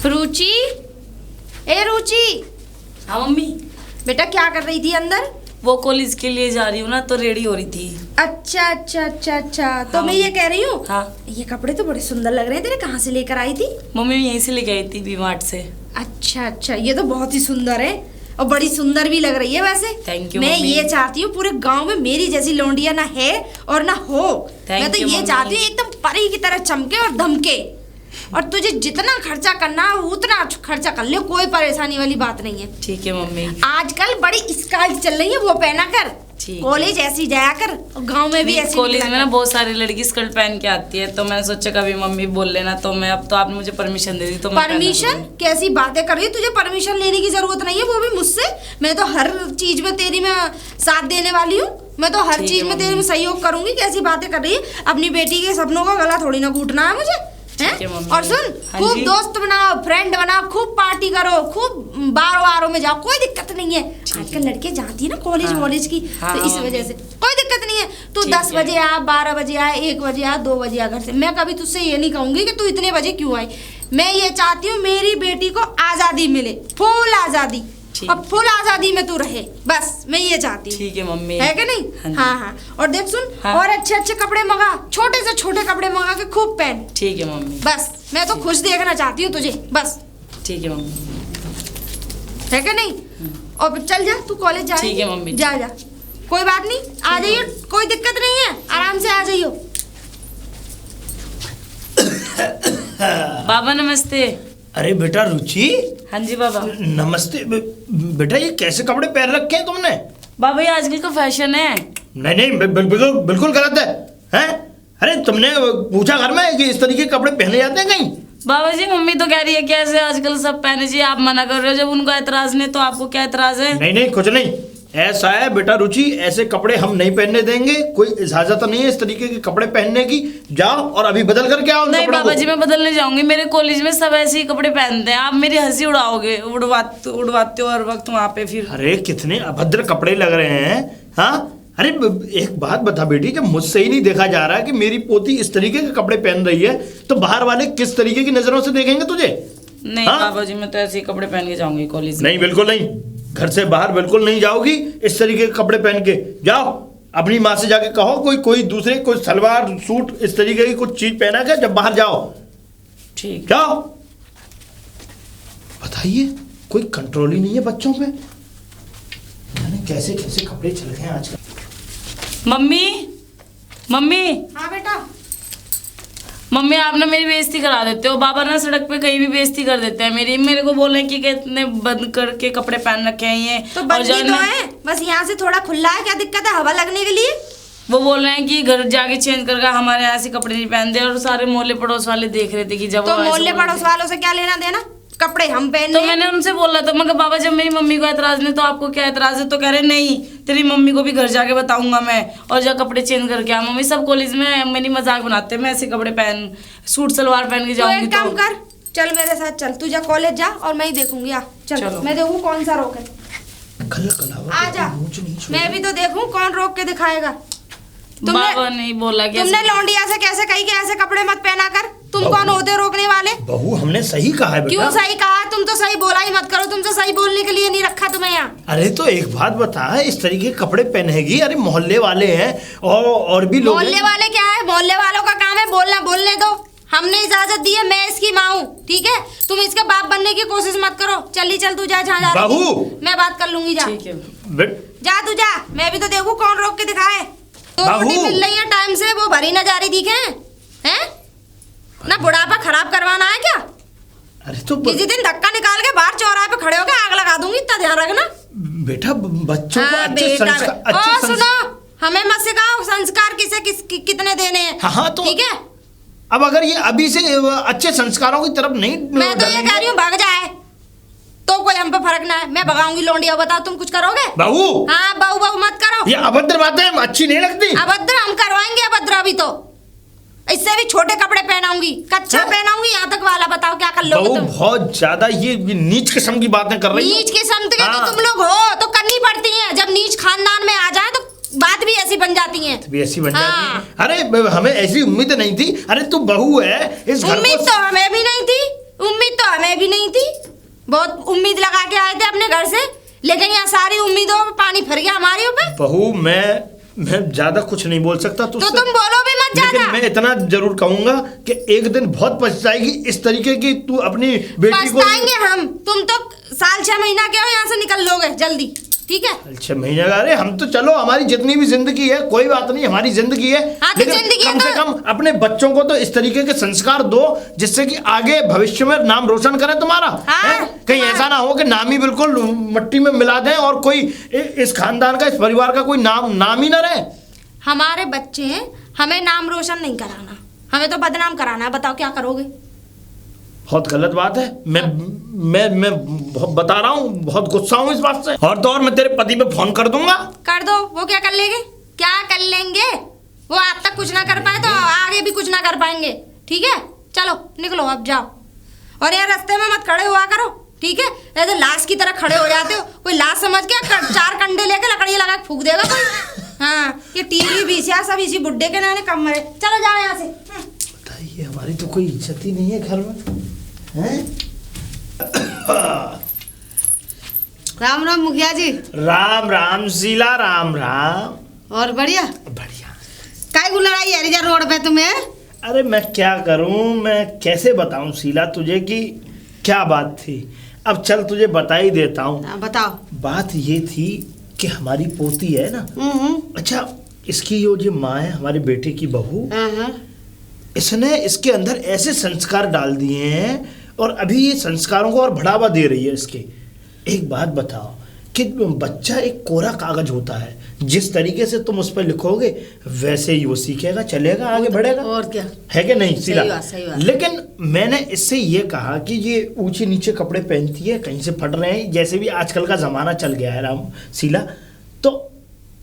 रुचि, ए रुचि। हाँ मम्मी। बेटा क्या कर रही थी अंदर? वो कॉलेज के लिए जा रही हूँ ना, तो रेडी हो रही थी। अच्छा अच्छा अच्छा अच्छा। तो हाँ, मैं ये कह रही हूँ, हाँ ये कपड़े तो बड़े सुंदर लग रहे हैं तेरे, कहाँ से लेकर आई थी? मम्मी यहीं से लेके आई थी, वी-मार्ट से। अच्छा अच्छा, ये तो बहुत ही सुंदर है और बड़ी सुंदर भी लग रही है वैसे। थैंक यू मैं मम्मी। ये चाहती हूँ पूरे गांव में मेरी जैसी लौंडिया ना है और ना हो। मैं तो ये चाहती हूँ एकदम परी की तरह चमके और धमके, और तुझे जितना खर्चा करना है उतना खर्चा कर ले, कोई परेशानी वाली बात नहीं है। ठीक है मम्मी। आजकल बड़ी स्कार्ट चल रही है, वो पहना कर कॉलेज ऐसी जाया कर, और गांव में भी ऐसी। कॉलेज में ना बहुत सारी लड़की स्कर्ट पहन के आती है, तो मैंने सोचा कभी मम्मी बोल लेना, तो मैं अब तो आपने मुझे परमिशन दे दी तो परमिशन? कैसी बातें कर रही है, तुझे परमिशन लेने की जरूरत नहीं है, वो भी मुझसे। मैं तो हर चीज में तेरी मैं साथ देने वाली हूँ, मैं तो हर चीज में तेरी में सहयोग करूंगी। कैसी बातें कर रही है, अपनी बेटी के सपनों का गला थोड़ी ना घूटना है मुझे, हैं? और सुन, खूब दोस्त बनाओ, फ्रेंड बनाओ, खूब पार्टी करो, खूब बारों वारों में जाओ, कोई दिक्कत नहीं है। आजकल लड़के जाती है ना कॉलेज वॉलेज की, तो इस वजह से कोई दिक्कत नहीं है। तू 10 बजे आ, 12 बजे आ, 1 बजे आ, 2 बजे आ घर से। मैं कभी तुझसे ये नहीं कहूंगी कि तू इतने बजे क्यों आई। मैं ये चाहती हूँ मेरी बेटी को आजादी मिले, फुल आजादी, और फुल आजादी में तू रहे, बस मैं ये चाहती हूँ। ठीक है मम्मी, है कि नहीं? हाँ हाँ। और देख सुन, और अच्छे अच्छे कपड़े मंगा, छोटे से छोटे कपड़े मंगा के खूब पहन। ठीक है मम्मी। बस मैं तो खुश देखना चाहती हूँ तुझे, बस। ठीक है मम्मी, है कि नहीं? और चल जा, तू कॉलेज जा। ठीक है मम्मी। जा जा, कोई बात नहीं, आ जाइयो, कोई दिक्कत नहीं है, आराम से आ जाइयो। बाबा नमस्ते। अरे बेटा रुचि। हाँ जी बाबा। नमस्ते। बेटा ये कैसे कपड़े पहन रखे हैं तुमने? बाबा ये आजकल का फैशन है। नहीं नहीं, बिल्कुल बिल्कुल गलत है, हैं? अरे तुमने पूछा घर में कि इस तरीके के कपड़े पहने जाते हैं कहीं? बाबा जी मम्मी तो कह रही है कि ऐसे आजकल सब पहने चाहिए, आप मना कर रहे हो। जब उनको एतराज नहीं तो आपको क्या एतराज है? नहीं नहीं, कुछ नहीं। ऐसा है बेटा रुचि, ऐसे कपड़े हम नहीं पहनने देंगे, कोई इजाजत नहीं है इस तरीके के कपड़े पहनने की। जाओ और अभी बदल करके आओ। नहीं बाबा जी मैं बदलने जाऊंगी, मेरे कॉलेज में सब ऐसे ही कपड़े पहनते हैं, आप मेरी हंसी उड़ाओगे, उड़वाते हो हर वक्त वहाँ पे फिर। अरे कितने अभद्र कपड़े लग रहे हैं, हाँ? अरे एक बात बता बेटी, जब मुझसे ही नहीं देखा जा रहा है कि मेरी पोती इस तरीके के कपड़े पहन रही है, तो बाहर वाले किस तरीके की नजरों से देखेंगे तुझे? नहीं बाबा जी मैं तो ऐसे ही कपड़े पहन के जाऊंगी कॉलेज में। नहीं बिल्कुल नहीं, घर से बाहर बिल्कुल नहीं जाओगी इस तरीके के कपड़े पहन के। जाओ अपनी माँ से जाके कहो कोई दूसरे कोई सलवार सूट इस तरीके की कुछ चीज पहना के जब बाहर जाओ। ठीक। जाओ। बताइए, कोई कंट्रोल ही नहीं है बच्चों पे, कैसे कैसे कपड़े चल रहे हैं आजकल। Mummy mummy. हाँ बेटा। मम्मी आप ना मेरी बेइज्जती करा देते हो। बाबा ना सड़क पे कहीं भी बेइज्जती कर देते हैं मेरी, मेरे को बोल रहे हैं कि इतने बंद करके कपड़े पहन रखे हैं ये। तो बंदी तो है, बस यहाँ से थोड़ा खुला है, क्या दिक्कत है हवा लगने के लिए? वो बोल रहे हैं कि घर जाके चेंज करके हमारे यहाँ से कपड़े नहीं पहनते, और सारे मोहल्ले पड़ोस वाले देख रहे थे कि जब तो मोहल्ले पड़ोस वालों से क्या लेना देना, कपड़े हम पहन। तो मैंने उनसे बोला था, मगर बाबा जब मेरी मम्मी को एतराज नहीं तो आपको क्या एतराज है? तो कह रहे नहीं तेरी मम्मी को भी घर जाके बताऊंगा मैं, और जा कपड़े चेंज करके आ। मम्मी सब कॉलेज में मेरी मजाक बनाते हैं, मैं ऐसे कपड़े पहन सूट सलवार पहन के जाऊंगी। तो एक काम कर, चल मेरे साथ चल, तू जा कॉलेज जा और मैं ही देखूंगी। आ चल, मैं देखूं कौन सा रोक है। आ जा, मैं भी तो देखूं कौन रोक के दिखाएगा। बाबा नहीं बोला कि तुमने लौंडिया से कैसे कही कि ऐसे कपड़े मत पहना कर? तुम कौन होते रोकने वाले? बहू हमने सही कहा है बेटा। क्यों सही कहा? तुम तो सही बोला ही मत करो, तुमसे सही बोलने के लिए नहीं रखा तुम्हें यहाँ। अरे तो एक बात बता, इस तरीके के कपड़े पहनेगी? अरे मोहल्ले वाले हैं और भी लोग। मोहल्ले वाले क्या है? मोहल्ले वालों का काम है बोलना, बोलने दो। हमने इजाजत दी है, मैं इसकी माँ हूँ, ठीक है? तुम इसके बाप बनने की कोशिश मत करो। चल चल तू जा जहाँ जा रही है, मैं बात कर लूंगी। जा जा तू जा, मैं भी तो देखूं कौन रोक के दिखाए। तो रोटी मिल रही है टाइम से, वो भरी न जा रही दिखे हैं? ना बुढ़ापा खराब करवाना है क्या? अरे तो किसी दिन धक्का निकाल के बाहर चौराहे पे खड़े होके आग लगा दूंगी, इतना ध्यान रखना बेटा। बच्चों को अच्छे संस्कार। सुनो, हमें मत सिखाओ संस्कार किसे कितने देने हैं। हाँ तो ठीक है। अब अगर ये अभी से अच्छे संस्कारों की तरफ नहीं, मैं तो ये कह रही हूँ भाग जाए तो कोई हम पे फर्क ना है। मैं भगाऊंगी लौंडिया, बताओ तुम कुछ करोगे? बहू। हाँ बहू मत करो, ये अभद्र बातें अच्छी नहीं लगती। अभद्र हम करवाएंगे, अभद्र अभी तो इससे भी छोटे कपड़े पहनाऊंगी, कच्चा पहनाऊंगी, यहाँ तक वाला। बताओ क्या कर लोगे तुम? बहुत ज्यादा ये नीच किस्म की बातें कर रही हो। नीच किस्म के तो तुम लोग हो, तो करनी पड़ती है। जब नीच खानदान में आ जाए तो बात भी ऐसी बन जाती है। भी ऐसी बन जाती है। अरे हमें ऐसी उम्मीद नहीं थी। अरे तू बहू है इस घर उम्मीद तो हमें भी नहीं थी, उम्मीद तो तो हमें भी नहीं थी, बहुत उम्मीद लगा के आए थे अपने घर से, लेकिन यहाँ सारी उम्मीदों पे पानी फिर गया हमारे ऊपर। बहू मैं ज्यादा कुछ नहीं बोल सकता तो तुम बोलो भी मत ज्यादा। लेकिन मैं इतना जरूर कहूंगा कि एक दिन बहुत पछताएगी इस तरीके की तू अपनी बेटी को। पछताएंगे हम, तुम तो साल 6 महीना के हो, यहाँ से निकल लोगे जल्दी, ठीक है? 6 महीने का, अरे हम तो चलो हमारी जितनी भी जिंदगी है कोई बात नहीं, हमारी जिंदगी है। हाँ, तो लेकिन जिंदगी कम से तो... कम अपने बच्चों को तो इस तरीके के संस्कार दो जिससे कि आगे भविष्य में नाम रोशन करे तुम्हारा। हाँ, कहीं ऐसा ना हो कि नाम ही बिल्कुल मट्टी में मिला दें और कोई इस खानदान का, इस परिवार का कोई नाम ही ना रहे। हमारे बच्चे हैं, हमें नाम रोशन नहीं कराना, हमें तो बदनाम कराना है। बताओ क्या करोगे? बहुत गलत बात है। मैं बता रहा हूँ, बहुत गुस्सा हूँ इस बात से। और तो और मैं तेरे पति पे फोन कर दूंगा। कर दो, वो क्या कर लेंगे? क्या कर लेंगे? वो आज तक कुछ ना कर पाए तो आगे भी कुछ ना कर पाएंगे, ठीक है? चलो निकलो, अब जाओ। और यार रास्ते में मत खड़े हुआ करो, ठीक है? ऐसे लाश की तरह खड़े हो जाते हो, कोई लाश समझ के 4 कंडे लेके लकड़ी लगा के फूक देगा कोई। हाँ, ये टीवी बीसिया सब इसी बुड्ढे के नाने कम मरे। चलो जाओ यहाँ से। बताइए, हमारी तो कोई इज्जत ही नहीं है घर में, हैं? राम राम मुखिया जी। राम राम शीला, राम राम। और बढ़िया बढ़िया। काय को लड़ाई है रिजर्व रोड पे तुम्हें? अरे मैं क्या करूं, मैं कैसे बताऊं शीला तुझे कि क्या बात थी। अब चल तुझे बता ही देता हूं। बताओ। बात ये थी कि हमारी पोती है ना, अच्छा इसकी जो माँ है, हमारे बेटे की बहू, इसने इसके अंदर ऐसे संस्कार डाल दिए हैं और अभी ये संस्कारों को और बढ़ावा दे रही है इसके। एक बात बताओ कि बच्चा एक कोरा कागज होता है, जिस तरीके से तुम उस पर लिखोगे वैसे ही वो सीखेगा, चलेगा, आगे बढ़ेगा। और क्या है कि नहीं शीला? सही बात। लेकिन मैंने इससे ये कहा कि ये ऊंचे नीचे कपड़े पहनती है, कहीं से फट रहे हैं, जैसे भी आजकल का जमाना चल गया है राम शीला, तो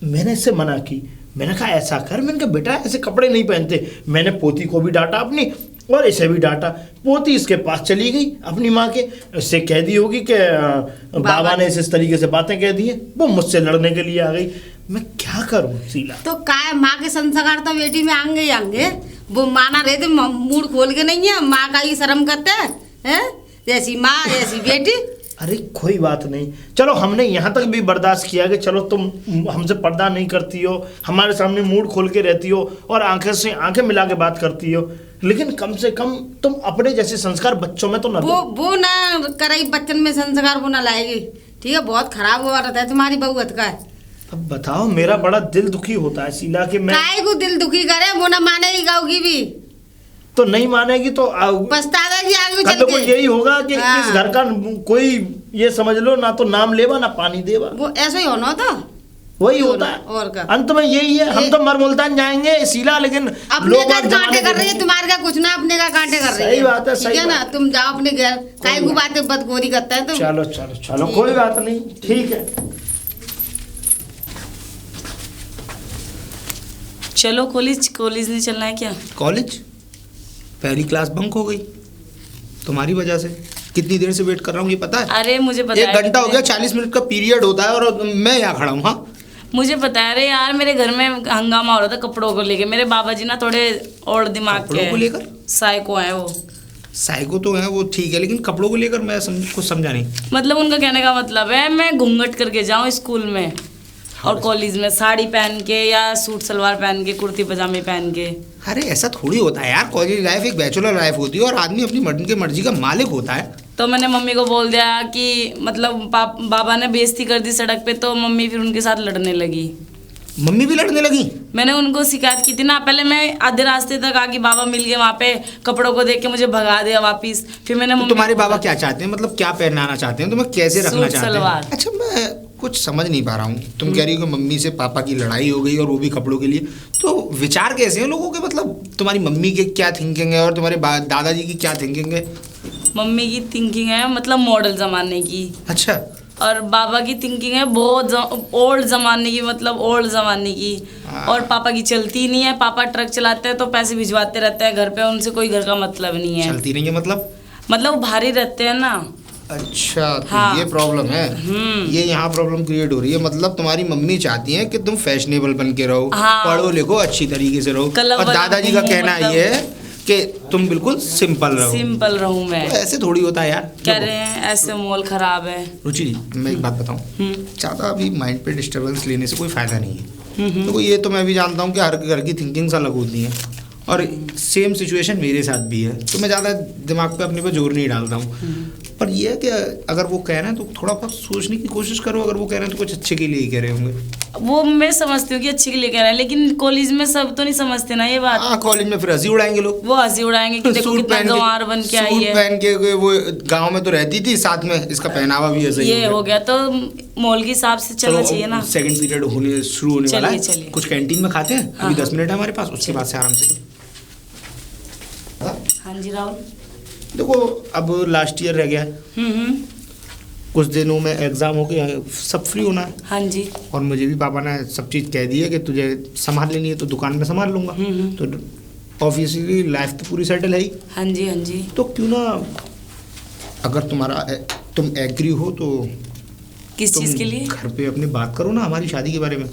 मैंने इससे मना की। मैंने कहा ऐसा कर, मैंने कहा बेटा ऐसे कपड़े नहीं पहनते। मैंने पोती को भी डांटा अपनी और इसे भी डांटा। पोती इसके पास चली गई अपनी माँ के, इससे कह दी होगी कि बाबा ने इस तरीके से बातें कह दी है, वो मुझसे लड़ने के लिए आ गई। मैं क्या करूं शीला? तो काय माँ के संस्कार तो बेटी में आएंगे ही आएंगे। वो माना रहे थे, मूड खोल के नहीं है, माँ का ही शर्म करते हैं, जैसी माँ ऐसी बेटी। अरे कोई बात नहीं, चलो हमने यहाँ तक भी बर्दाश्त किया कि चलो तुम हमसे पर्दा नहीं करती हो, हमारे सामने मूड खोल के रहती हो और आंखें से आंखें मिला के बात करती हो, लेकिन कम से कम तुम अपने जैसे संस्कार बच्चों में तो ना दो। वो ना करे बच्चन में संस्कार, वो ना लाएगी, ठीक है? बहुत खराब हुआ रहता है तुम्हारी बहुअत का। अब बताओ, मेरा बड़ा दिल दुखी होता है शीला कि मैं काय को दिल दुखी करे, वो ना मानेगी गाँव भी तो नहीं मानेगी तो पछतावेगी आगे चल तो के। यही होगा कि हाँ। इस घर का कोई ये समझ लो ना तो नाम लेवा ना पानी देवा। वो ऐसा ही होना था, वही होता है और क्या? अंत में यही है। हम तो मर मुल्तान जाएंगे शीला, लेकिन अपने लोग का आज कांटे जमाने कर रही है, तुम्हारे का कुछ ना, अपने का कांटे कर रही है। सही बात है, ठीक सही है ना? बात। तुम जाओ अपने घर, काय को बातें बदगोरी करता है तुम। चलो चलो चलो, कोई बात नहीं, ठीक है। चलो कॉलेज नहीं चलना है क्या? कॉलेज? पहली क्लास बंक हो गई तुम्हारी वजह से। कितनी देर से वेट कर रहा हूँ ये पता है? अरे मुझे पता 1 घंटा हो गया, 40 मिनट का पीरियड होता है और मैं यहाँ खड़ा हूँ। हाँ मुझे पता है। अरे यार मेरे घर में हंगामा हो रहा था कपड़ों को लेके। मेरे बाबा जी ना थोड़े और दिमाग के कपड़ों को लेकर? साइको हैं वो। साइको तो है वो, ठीक है, लेकिन कपड़ों को लेकर मैं कुछ समझा नहीं। मतलब उनका कहने का मतलब है मैं घूंघट करके जाऊँ स्कूल में और कॉलेज में साड़ी पहन के या सूट सलवार पहन के, कुर्ती पजामे पहन के। अरे ऐसा थोड़ी होता है यार, कॉलेज लाइफ एक बैचलर लाइफ होती है और आदमी अपनी मर्जी का मालिक होता है। तो मैंने मम्मी को बोल दिया कि मतलब बाबा ने बेइज्जती कर दी सड़क पे, तो मम्मी फिर उनके साथ लड़ने लगी। मम्मी भी लड़ने लगी? मैंने उनको शिकायत की थी ना। पहले मैं आधे रास्ते तक आके बाबा मिल गए वहाँ पे, कपड़ों को देख के मुझे भगा दिया वापिस। फिर मैंने तो तुम्हारे बाबा क्या चाहते हैं, मतलब क्या पहनाना चाहते हैं, तुम्हें कैसे रखना सूट चाहते सलवार। हैं? अच्छा मैं कुछ समझ नहीं पा रहा हूँ। तुम कह रही हो कि मम्मी से पापा की लड़ाई हो गई और वो भी कपड़ों के लिए, तो विचार कैसे हैं लोगों के? मतलब तुम्हारी मम्मी के क्या थिंकिंग है और तुम्हारे दादाजी की क्या थिंकिंग है? मम्मी की थिंकिंग है मतलब मॉडल जमाने की। अच्छा। और बाबा की थिंकिंग है बहुत ओल्ड जमाने की, मतलब ओल्ड जमाने की। और पापा की चलती नहीं है। पापा ट्रक चलाते हैं तो पैसे भिजवाते रहते हैं घर पे, उनसे कोई घर का मतलब नहीं है। चलती नहीं है मतलब भारी रहते हैं ना। अच्छा तो हाँ। ये प्रॉब्लम है। ये यहाँ प्रॉब्लम क्रिएट हो रही है। मतलब तुम्हारी मम्मी चाहती है कि तुम फैशनेबल बन के रहो, हाँ। पढ़ो लिखो अच्छी तरीके से रहो। क्लब और दादाजी का कहना मतलब... ये है कि तुम बिल्कुल सिंपल रहो। सिंपल रहूं मैं। तो ऐसे थोड़ी होता है यार। कह रहे हैं ऐसे माहौल खराब है। रुचि जी, मैं एक बात बताऊं, ज़्यादा अभी माइंड पे डिस्टर्बेंस लेने से कोई फ़ायदा नहीं है। तो ये तो मैं भी जानता हूँ कि हर घर की थिंकिंग्स अलग होती हैं, और सेम सिचुएशन मेरे साथ भी है, तो मैं ज़्यादा दिमाग पे अपने पे जोर नहीं डालता हूँ। पर ये है कि अगर वो कह रहे हैं तो थोड़ा बहुत सोचने की कोशिश करो। अगर वो कह रहे हैं तो कुछ अच्छे के लिए ही कह रहे होंगे। वो मैं समझती हूँ कि अच्छे के लिए कह रहे हैं, लेकिन कॉलेज में सब तो नहीं समझते ना ये बात। हाँ, कॉलेज में फिर हंसी उड़ाएंगे लोग। वो हंसी उड़ाएंगे कि देखो कितना गंवार बन के आई है। सूट पहन के वो गांव में तो रहती थी, साथ में इसका पहनावा भी ऐसा ही ये हो गया, तो मॉल के हिसाब से चलना चाहिए ना। सेकंड पीरियड होने शुरू होने वाला है। चलिए। कुछ कैंटीन में खाते हैं, अभी 10 मिनट है हमारे पास, उसके बाद से आराम से। हाँ जी राहुल। देखो अब लास्ट ईयर रह गया है, कुछ दिनों में एग्जाम हो गया, सब फ्री होना है। हाँ जी। और मुझे भी पापा ने सब चीज़ कह दी है कि तुझे संभाल लेनी है तो दुकान में संभाल लूंगा। तो ऑब्वियसली लाइफ तो पूरी सेटल है ही। हाँ जी। हाँ जी। तो क्यों ना, अगर तुम एग्री हो तो किस चीज़ के लिए? घर पे अपनी बात करो ना हमारी शादी के बारे में।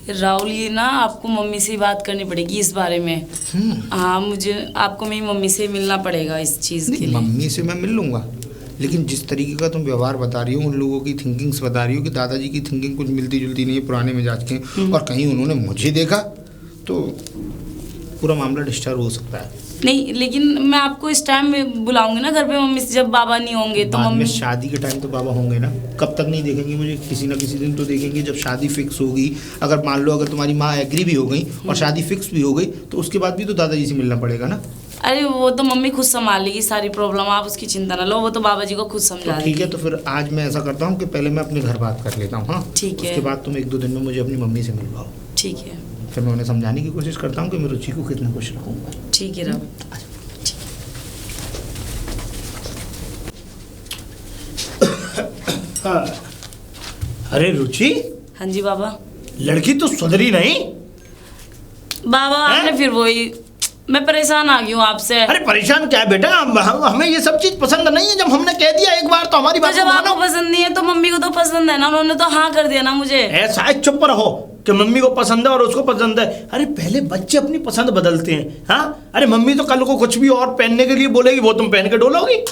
राहुल, ये ना आपको मम्मी से बात करनी पड़ेगी इस बारे में। हाँ, मुझे आपको मेरी मम्मी से मिलना पड़ेगा इस चीज़ के लिए। मम्मी से मैं मिल लूँगा, लेकिन जिस तरीके का तुम व्यवहार बता रही हो, उन लोगों की थिंकिंग्स बता रही हो कि दादाजी की थिंकिंग कुछ मिलती जुलती नहीं है, पुराने मिजाज के, और कहीं उन्होंने मुझे देखा तो पूरा मामला डिस्टर्ब हो सकता है। नहीं, लेकिन मैं आपको इस टाइम में बुलाऊंगी ना घर पे मम्मी से, जब बाबा नहीं होंगे तो बाद में मम्मी। शादी के टाइम तो बाबा होंगे ना, कब तक नहीं देखेंगे मुझे? किसी ना किसी दिन तो देखेंगे जब शादी फिक्स होगी। अगर मान लो अगर तुम्हारी माँ एग्री भी हो गई और शादी फिक्स भी हो गई तो उसके बाद भी तो दादाजी से मिलना पड़ेगा ना। अरे वो तो मम्मी खुद संभाल लेगी सारी प्रॉब्लम, आप उसकी चिंता ना लो, वो तो बाबा जी को खुद समझा तो ठीक है, तो फिर आज मैं ऐसा करता हूँ कि पहले मैं अपने घर बात कर लेता हूँ। हाँ ठीक है। उसके बाद तुम 1-2 दिन में मुझे अपनी मम्मी से मिलवाओ। ठीक है। फिर मैं उन्हें समझाने की कोशिश करता हूँ कि मैं रुचि को कितना खुश रखूँगा। ठीक है राहुल। हाँ। अरे रुचि, हाँ जी बाबा। लड़की तो सुधरी नहीं। बाबा आपने फिर वही, मैं परेशान आ गई हूँ आपसे। अरे परेशान क्या है बेटा, हमें ये सब चीज पसंद नहीं है। जब हमने कह दिया एक बार तो हमारी तो बात जब को मानो। आपको पसंद नहीं है तो मम्मी को तो पसंद है ना, उन्होंने तो हाँ कर दिया ना मुझे। ऐसा है, चुप रहो कि मम्मी को पसंद है और उसको पसंद है। अरे पहले बच्चे अपनी पसंद बदलते हैं। हाँ, अरे मम्मी तो कल को कुछ भी और पहनने के लिए बोलेगी, वो तुम पहन के डोलोगी।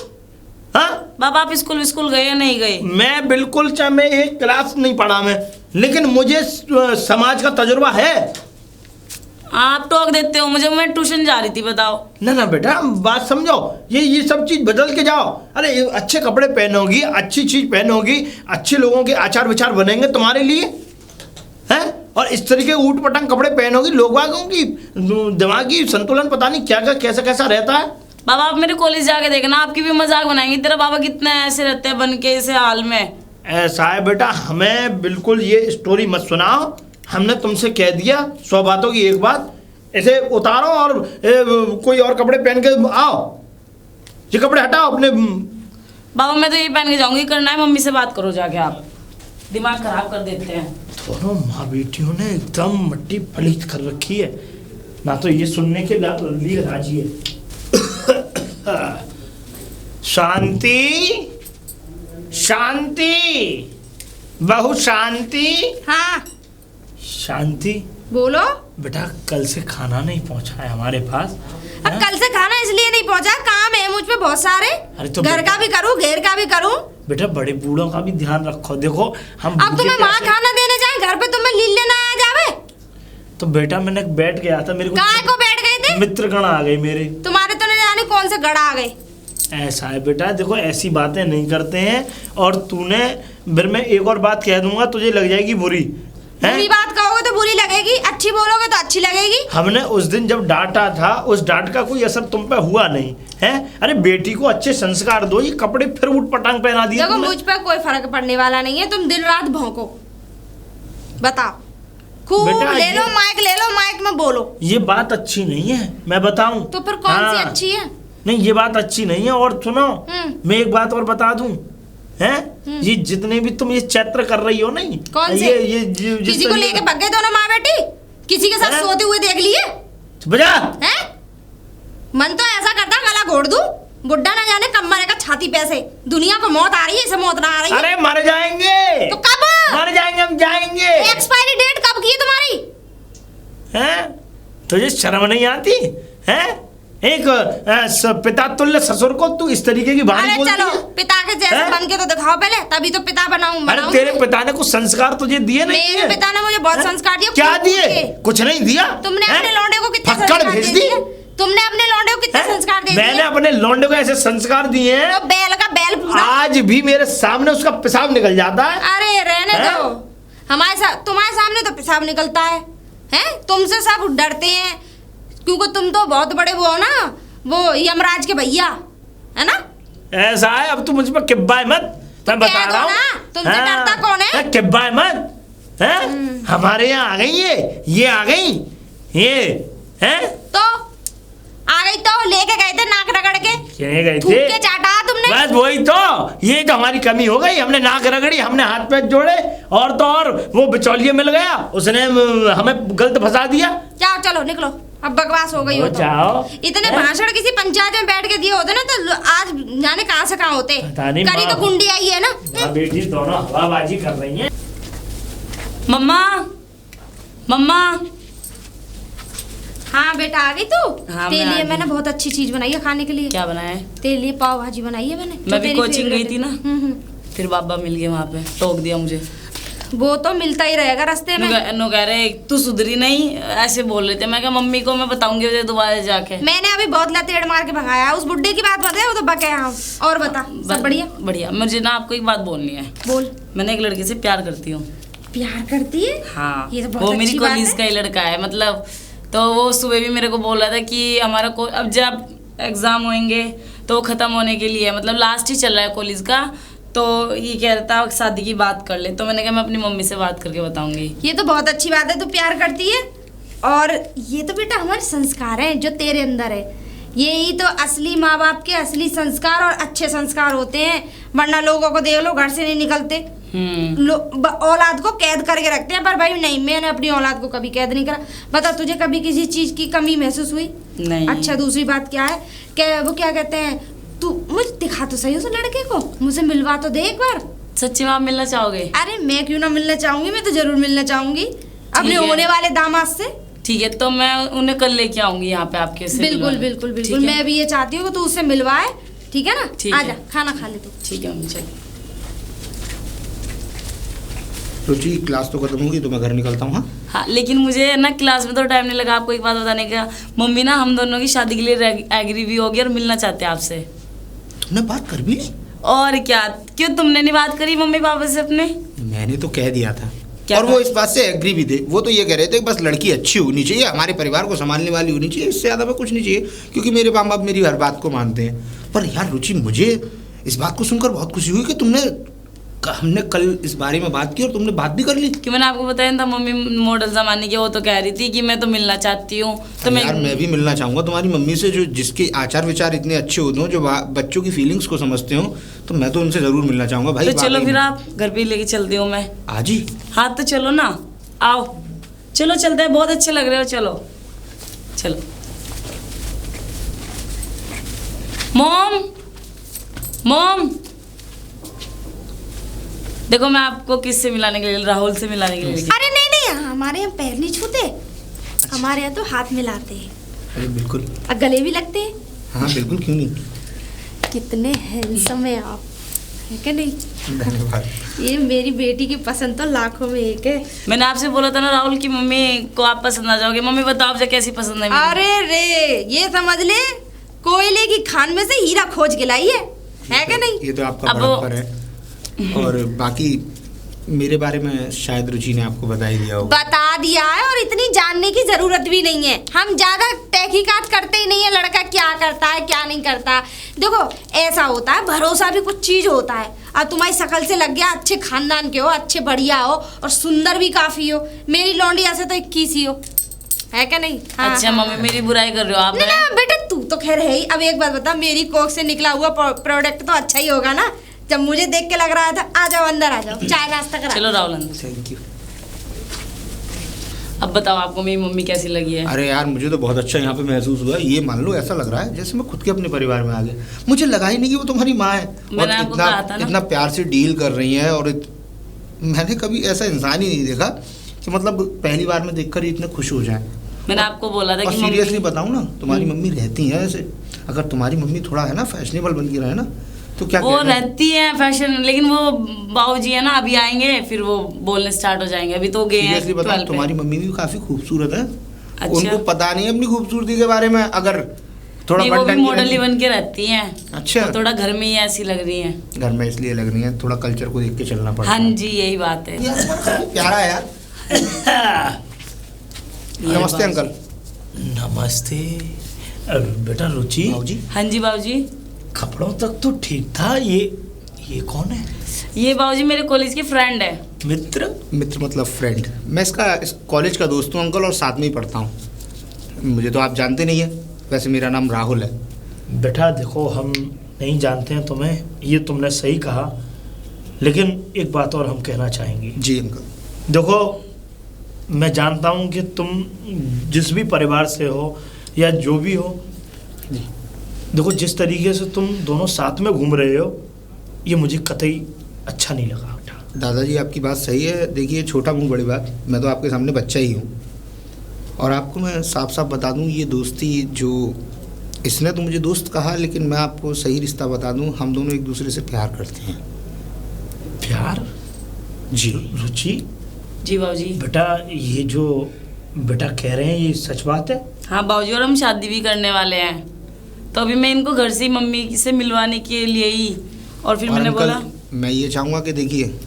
हाँ बाबा, आप स्कूल गए या नहीं गए? मैं बिल्कुल, चाहे मैं एक क्लास नहीं पढ़ा मैं, लेकिन मुझे समाज का तजुर्बा है। आप टोक देते हो मुझे, मैं ट्यूशन जा रही थी, बताओ। ना ना बेटा, बात समझो, ये सब चीज बदल के जाओ। अरे अच्छे कपड़े पहनोगी, अच्छी चीज पहनोगी, अच्छे लोगों के आचार विचार बनेंगे तुम्हारे लिए, हैं? और इस तरीके ऊट पटांग कपड़े पहनोगी, लोग वागों की दिमागी संतुलन पता नहीं क्या क्या कैसा कैसा रहता है। बाबा आप मेरे कॉलेज जाके देखना, आपकी भी मजाक बनाएंगे, तेरा बाबा कितने ऐसे रहते हैं बन के ऐसे हाल में। ऐसा है बेटा, हमें बिल्कुल ये स्टोरी मत सुनाओ। हमने तुमसे कह दिया 100 बातों की एक बात, ऐसे उतारो और कोई और कपड़े पहन के आओ। ये कपड़े हटाओ अपने। बाबा मैं तो ये पहन के जाऊंगी, करना है मम्मी से बात करो जाके, आप दिमाग खराब कर देते हैं। दोनों माँ बेटियों ने एकदम मट्टी पलीत कर रखी है ना, तो ये सुनने के लिए राजी है। शांति शांति, बहु शांति। हाँ शांति बोलो। बेटा, कल से खाना नहीं पहुंचा है हमारे पास। अब कल से खाना इसलिए नहीं पहुंचा, काम है मुझ पे बहुत सारे। अरे तो घर का भी करूँ, घेर का भी करूँ। बेटा बड़े बूढ़ों का भी ध्यान रखो। देखो हम अब तुम्हें माँ खाना देने जाए घर पे, तुम्हें लील लेना आ जावे। तो बेटा मैंने बैठ गया था, मेरे काय को बैठ गए थे? मित्रगण आ गए मेरे। तुम्हारे तो नहीं जाने कौन से गड़ा आ गए। ऐसा है बेटा, देखो ऐसी बातें नहीं करते हैं। और तूने, फिर मैं एक और बात कह दूंगा, तुझे लग जाएगी बुरी। बुरी बात कहोगे तो बुरी लगेगी, अच्छी बोलोगे तो अच्छी लगेगी। हमने उस दिन जब डांटा था, उस डांट का कोई असर तुम पे हुआ नहीं है। अरे बेटी को अच्छे संस्कार दो, ये कपड़े फिर उठ पटांग पहना दिए। देखो मुझ पे कोई फर्क पड़ने वाला नहीं है, तुम दिन रात भौंको। बताओ, खूब ले लो माइक में बोलो। ये बात अच्छी नहीं है, मैं बताऊं तो फिर कौन सी अच्छी है? नहीं, ये बात अच्छी नहीं है। और सुनो, मैं एक बात और बता दूं, हैं? ये जितने भी तुम ये चैत्र कर रही हो नहीं, कौन से? ये किसी को लेके भाग गए दोनों माँ बेटी, किसी के साथ सोते हुए देख लिए बजा हैं? मन तो ऐसा करता गला घोड़ दूं, बुड्ढा ना जाने कब मरेगा छाती पे से। दुनिया को मौत आ रही है, इसे मौत ना आ रही है। अरे मर जाएंगे तो कब मर जाएंगे? हम जाएंगे। एक्सपायरी डेट कब की है तुम्हारी? हैं? तुझे शर्म नहीं आती है? एक पिता तुल्य ससुर को तू इस तरीके की बात अरे बोलती चलो है? पिता के जैसे हैं? बन के तो दिखाओ पहले, तभी तो पिता अरे बनाऊं। तेरे पिता ने कुछ संस्कार तुझे दिए नहीं मेरे दिए? पिता ने मुझे बहुत संस्कार दिए। क्या कूट-कूट दिए? के। कुछ नहीं दिया। तुमने हैं? अपने लौंडे को कितने फक्कड़ संस्कार भेज दे दी? दिए? तुमने अपने लौंडे को कितने हैं? संस्कार दे मैंने दिए? अपने लौंडे को ऐसे संस्कार दिए हैं, तो बैल का बैल पूरा। आज भी मेरे सामने उसका पेशाब निकल जाता है। अरे रहने हैं? दो, तुम्हारे सामने तो पेशाब निकलता है। हैं? तुमसे सब डरते हैं क्योंकि तुम तो बहुत बड़े वो हो ना, वो यमराज के भैया, है ना? ऐसा है, अब तू मुझ पर किब्बाए मत, मैं बता कह दो रहा हूँ। ना, तुमसे हाँ, डरता कौन है? किब्बाए मत, हैं? हमारे यहाँ आ गई ये आ गई ये, हैं? तो आ गई तो लेके गए थे नाक रगड़ के, क्या गए थूक थे? के चाटा तुमने। बस वही तो, ये तो हमारी कमी हो गई, हमने नाक रगड़ी, हमने हाथ पैर जोड़े, और तो और वो बिचौलिया मिल गया, उसने हमें गलत फंसा दिया। जाओ चलो निकलो, अब बकवास हो गई हो तो। जाओ। इतने हैं? भाषण किसी पंचायत में बैठ के दिए होते ना तो आज जाने कहाँ से कहाँ होते। पता नहीं करी माँ। तो कुंडी आई है ना। माँ बेटी दोनों हवाबाजी कर रही हैं। मम्मा मम्मा। हाँ बेटा आ गई तू। हाँ, तेरे मैं आ लिए गई। मैंने बहुत अच्छी चीज बनाई है खाने के लिए। क्या बनाया है? तेरे लिए पाव भाजी बनाई है मैंने। जो मैं भी तेरी कोचिंग favorite गई थी है। ना, फिर बाबा मिल गए वहाँ पे, टोक दिया मुझे। वो तो मिलता ही रहेगा रास्ते में। नो कह रहे तू सुधरी नहीं, ऐसे बोल रहे थे। मैं क्या मम्मी को मैं बताऊंगी मुझे दोबारा जाके। मैंने अभी बहुत लतेड़ मार के भगाया। उस बुड्ढे की बात बताए, वो तो बके यहाँ। और बता, सब बढ़िया? बढ़िया। मुझे ना आपको एक बात बोलनी है। बोल। मैंने एक लड़के से प्यार करती हूँ। प्यार करती है? हाँ, ये तो बहुत वो मेरी अच्छी बात कॉलेज है। का ही लड़का है। मतलब तो वो सुबह भी मेरे को बोल रहा था कि हमारा अब जब एग्जाम होंगे तो खत्म होने के लिए, मतलब लास्ट ही चल रहा है कॉलेज का, तो ये कह रहा था शादी की बात कर ले। तो मैंने कहा मैं अपनी मम्मी से बात करके बताऊंगी। ये तो बहुत अच्छी बात है, तू प्यार करती है। और ये तो बेटा हमारे संस्कार हैं जो तेरे अंदर है। यही तो असली माँ बाप के असली संस्कार और अच्छे संस्कार होते हैं। वरना लोगों को देख लो, घर से नहीं निकलते, औलाद को कैद करके रखते हैं। पर भाई नहीं, मैंने अपनी औलाद को कभी कैद नहीं करा। बता, तुझे कभी किसी चीज की कमी महसूस हुई? नहीं। अच्छा, दूसरी बात क्या है, क्या वो क्या कहते हैं, तू मुझे दिखा तो सही उस लड़के को, मुझे मिलवा तो दे एक बार। सच्ची में आप मिलना चाहोगे? अरे मैं क्यों ना मिलना चाहूंगी, मैं तो जरूर मिलना चाहूंगी अपने है। होने वाले दामाद से। ठीक है, तो मैं उन्हें कल लेके आऊंगी यहाँ पे आपके से बिल्कुल मिलवाने। बिल्कुल बिल्कुल, ठीक है? मैं भी ये चाहती हूँ कि तू उससे मिलवाए। ठीक है ना? ठीक आजा, है। खाना खा ले तू। ठीक है मुझे। रुचि क्लास तो खत्म होगी तो मैं घर निकलता हूँ। हाँ हाँ, लेकिन मुझे ना क्लास में तो टाइम नहीं लगा। आपको एक बात बताने का, मम्मी ना हम दोनों की शादी के लिए एग्री भी हो गई और मिलना चाहते हैं आपसे। तुमने बात कर भी ली? और क्या, क्यों तुमने नहीं बात करी मम्मी पापा से अपने? मैंने तो कह दिया था, क्या और कहा? वो इस बात से एग्री भी थे। वो तो ये कह रहे थे कि बस लड़की अच्छी होनी चाहिए, हमारे परिवार को संभालने वाली होनी चाहिए, इससे ज़्यादा मैं कुछ नहीं चाहिए, क्योंकि मेरे माँ बाप मेरी हर बात को मानते हैं। पर यार रुचि, मुझे इस बात को सुनकर बहुत खुशी हुई कि हमने कल इस बारे में बात की और तुमने बात भी कर ली। कि मैंने आपको बताया था मम्मी मॉडल जमाने की, वो तो कह रही थी कि मैं तो मिलना चाहती हूँ। तो यार मैं भी मिलना चाहूँगा तुम्हारी मम्मी से, जो जिसके आचार विचार इतने अच्छे होते हो, जो बच्चों की फीलिंग्स को समझते हो, तो मैं तो उनसे ज़रूर मिलना चाहूँगा भाई। तो चलो वाकई फिर में। आप घर पे लेके चलती हूँ मैं आज ही? हाँ तो चलो ना, आओ चलो चलते हैं, बहुत अच्छे लग रहे हो। चलो चलो। मॉम मॉम, देखो मैं आपको किससे मिलाने के लिए, राहुल से मिलाने के लिए लेके- अरे नहीं नहीं, हमारे यहाँ पैर नहीं छूते, हमारे यहाँ तो हाथ मिलाते हैं अरे बिल्कुल। और गले भी लगते हैं। हाँ बिल्कुल, क्यों नहीं। कितने हैंडसम है आप, है क्या नहीं? धन्यवाद। ये मेरी बेटी की पसंद तो लाखों में एक है। मैंने आपसे बोला था ना राहुल की मम्मी को आप पसंद आ जाओगे। मम्मी बताओ आपसे कैसी पसंद है मेरी? अरे रे, ये समझ ले कोयले की खान में से हीरा खोज के लाई है क्या नहीं? ये तो आपका अब बड़प्पन है। और बाकी मेरे बारे में शायद रुचि ने आपको बता ही दिया होगा। बता दिया है, और इतनी जानने की जरूरत भी नहीं है। हम ज्यादा तहकीकात करते ही नहीं है, लड़का क्या करता है क्या नहीं करता। देखो ऐसा होता है, भरोसा भी कुछ चीज होता है। अब तुम्हारी शकल से लग गया अच्छे खानदान के हो, अच्छे बढ़िया हो और सुंदर भी काफी हो। मेरी लौंडिया से तो 21 ही हो, है क्या नहीं? हाँ, अच्छा हाँ, मम्मी मेरी बुराई कर रहे हो आप? नहीं ना बेटा, तू तो खैर है ही। अब एक बात बता, मेरी कोख से निकला हुआ प्रोडक्ट तो अच्छा ही होगा ना। जब मुझे देख के लग रहा था, आ जाओ अंदर आ जाओ, चाय नाश्ता करा। चलो राहुल अंदर। Thank you. अब बताओ आपको मेरी मम्मी कैसी लगी है? अरे यार मुझे तो बहुत अच्छा यहाँ पे महसूस हुआ। ये मान लो ऐसा लग रहा है जैसे मैं खुद के अपने परिवार में आ गया। मुझे लगा ही नहीं कि वो तुम्हारी माँ है, और मैंने आपको कहा था ना। इतना प्यार से डील कर रही हैं। और मैंने कभी ऐसा इंसान ही नहीं देखा कि मतलब पहली बार में देखकर ही इतने खुश हो जाए। मैंने आपको बोला था और कि सीरियसली मम्मी बताऊं ना, तुम्हारी मम्मी रहती हैं ऐसे। अगर तुम्हारी मम्मी थोड़ा है ना फैशनेबल बन के रहे ना, तो क्या वो कहना है? रहती है फैशन, लेकिन वो बाबूजी है ना, अभी आएंगे फिर वो बोलने स्टार्ट हो जाएंगे। अभी तो गए हैं सीरियसली बताऊं, 12 पे। तुम्हारी मम्मी भी काफी खूबसूरत है। अच्छा। उनको पता नहीं है अपनी खूबसूरती के बारे में। अगर थोड़ा नहीं, वो भी बन-ठन के मॉडल ही रहेंगी- बन के रहती हैं। अच्छा। वो थोड़ा घर में ही ऐसी लग रही है। घर में इसलिए लग रही है, थोड़ा कल्चर को देख के चलना पड़ता हाँ है। जी, यही बात है। यार, प्यारा है यार। ये नमस्ते बात- अंकल। नमस्ते। बेटा रुचि, बाबूजी। हाँ जी बाबूजी। कपड़ों तक तो ठीक था। ये कौन है? ये बाबूजी मेरे कॉलेज के फ्रेंड है। मित्र? मित्र मतलब फ्रेंड। मैं इसका इस कॉलेज का दोस्त हूँ अंकल, और साथ में ही पढ़ता हूँ। मुझे तो आप जानते नहीं है, वैसे मेरा नाम राहुल है। बेटा देखो, हम नहीं जानते हैं तुम्हें, ये तुमने सही कहा, लेकिन एक बात और हम कहना चाहेंगे। जी अंकल। देखो, मैं जानता हूँ कि तुम जिस भी परिवार से हो या जो भी हो, देखो जिस तरीके से तुम दोनों साथ में घूम रहे हो, ये मुझे कतई अच्छा नहीं लगा बेटा। दादाजी आपकी बात सही है। देखिए, छोटा मुँह बड़ी बात, मैं तो आपके सामने बच्चा ही हूँ। और आपको मैं साफ साफ बता दूँ, ये दोस्ती जो इसने तो मुझे दोस्त कहा, लेकिन मैं आपको सही रिश्ता बता दूँ, हम दोनों एक दूसरे से प्यार करते हैं। प्यार? जी। रुचि जी बाबूजी। बेटा, ये जो बेटा कह रहे हैं ये सच बात है? हाँ बाबूजी, और हम शादी भी करने वाले हैं। तो अभी मैं इनको घर से ही मम्मी से मिलवाने के लिए ही, और फिर और मैंने अंकल, बोला मैं ये चाहूँगा कि देखिए,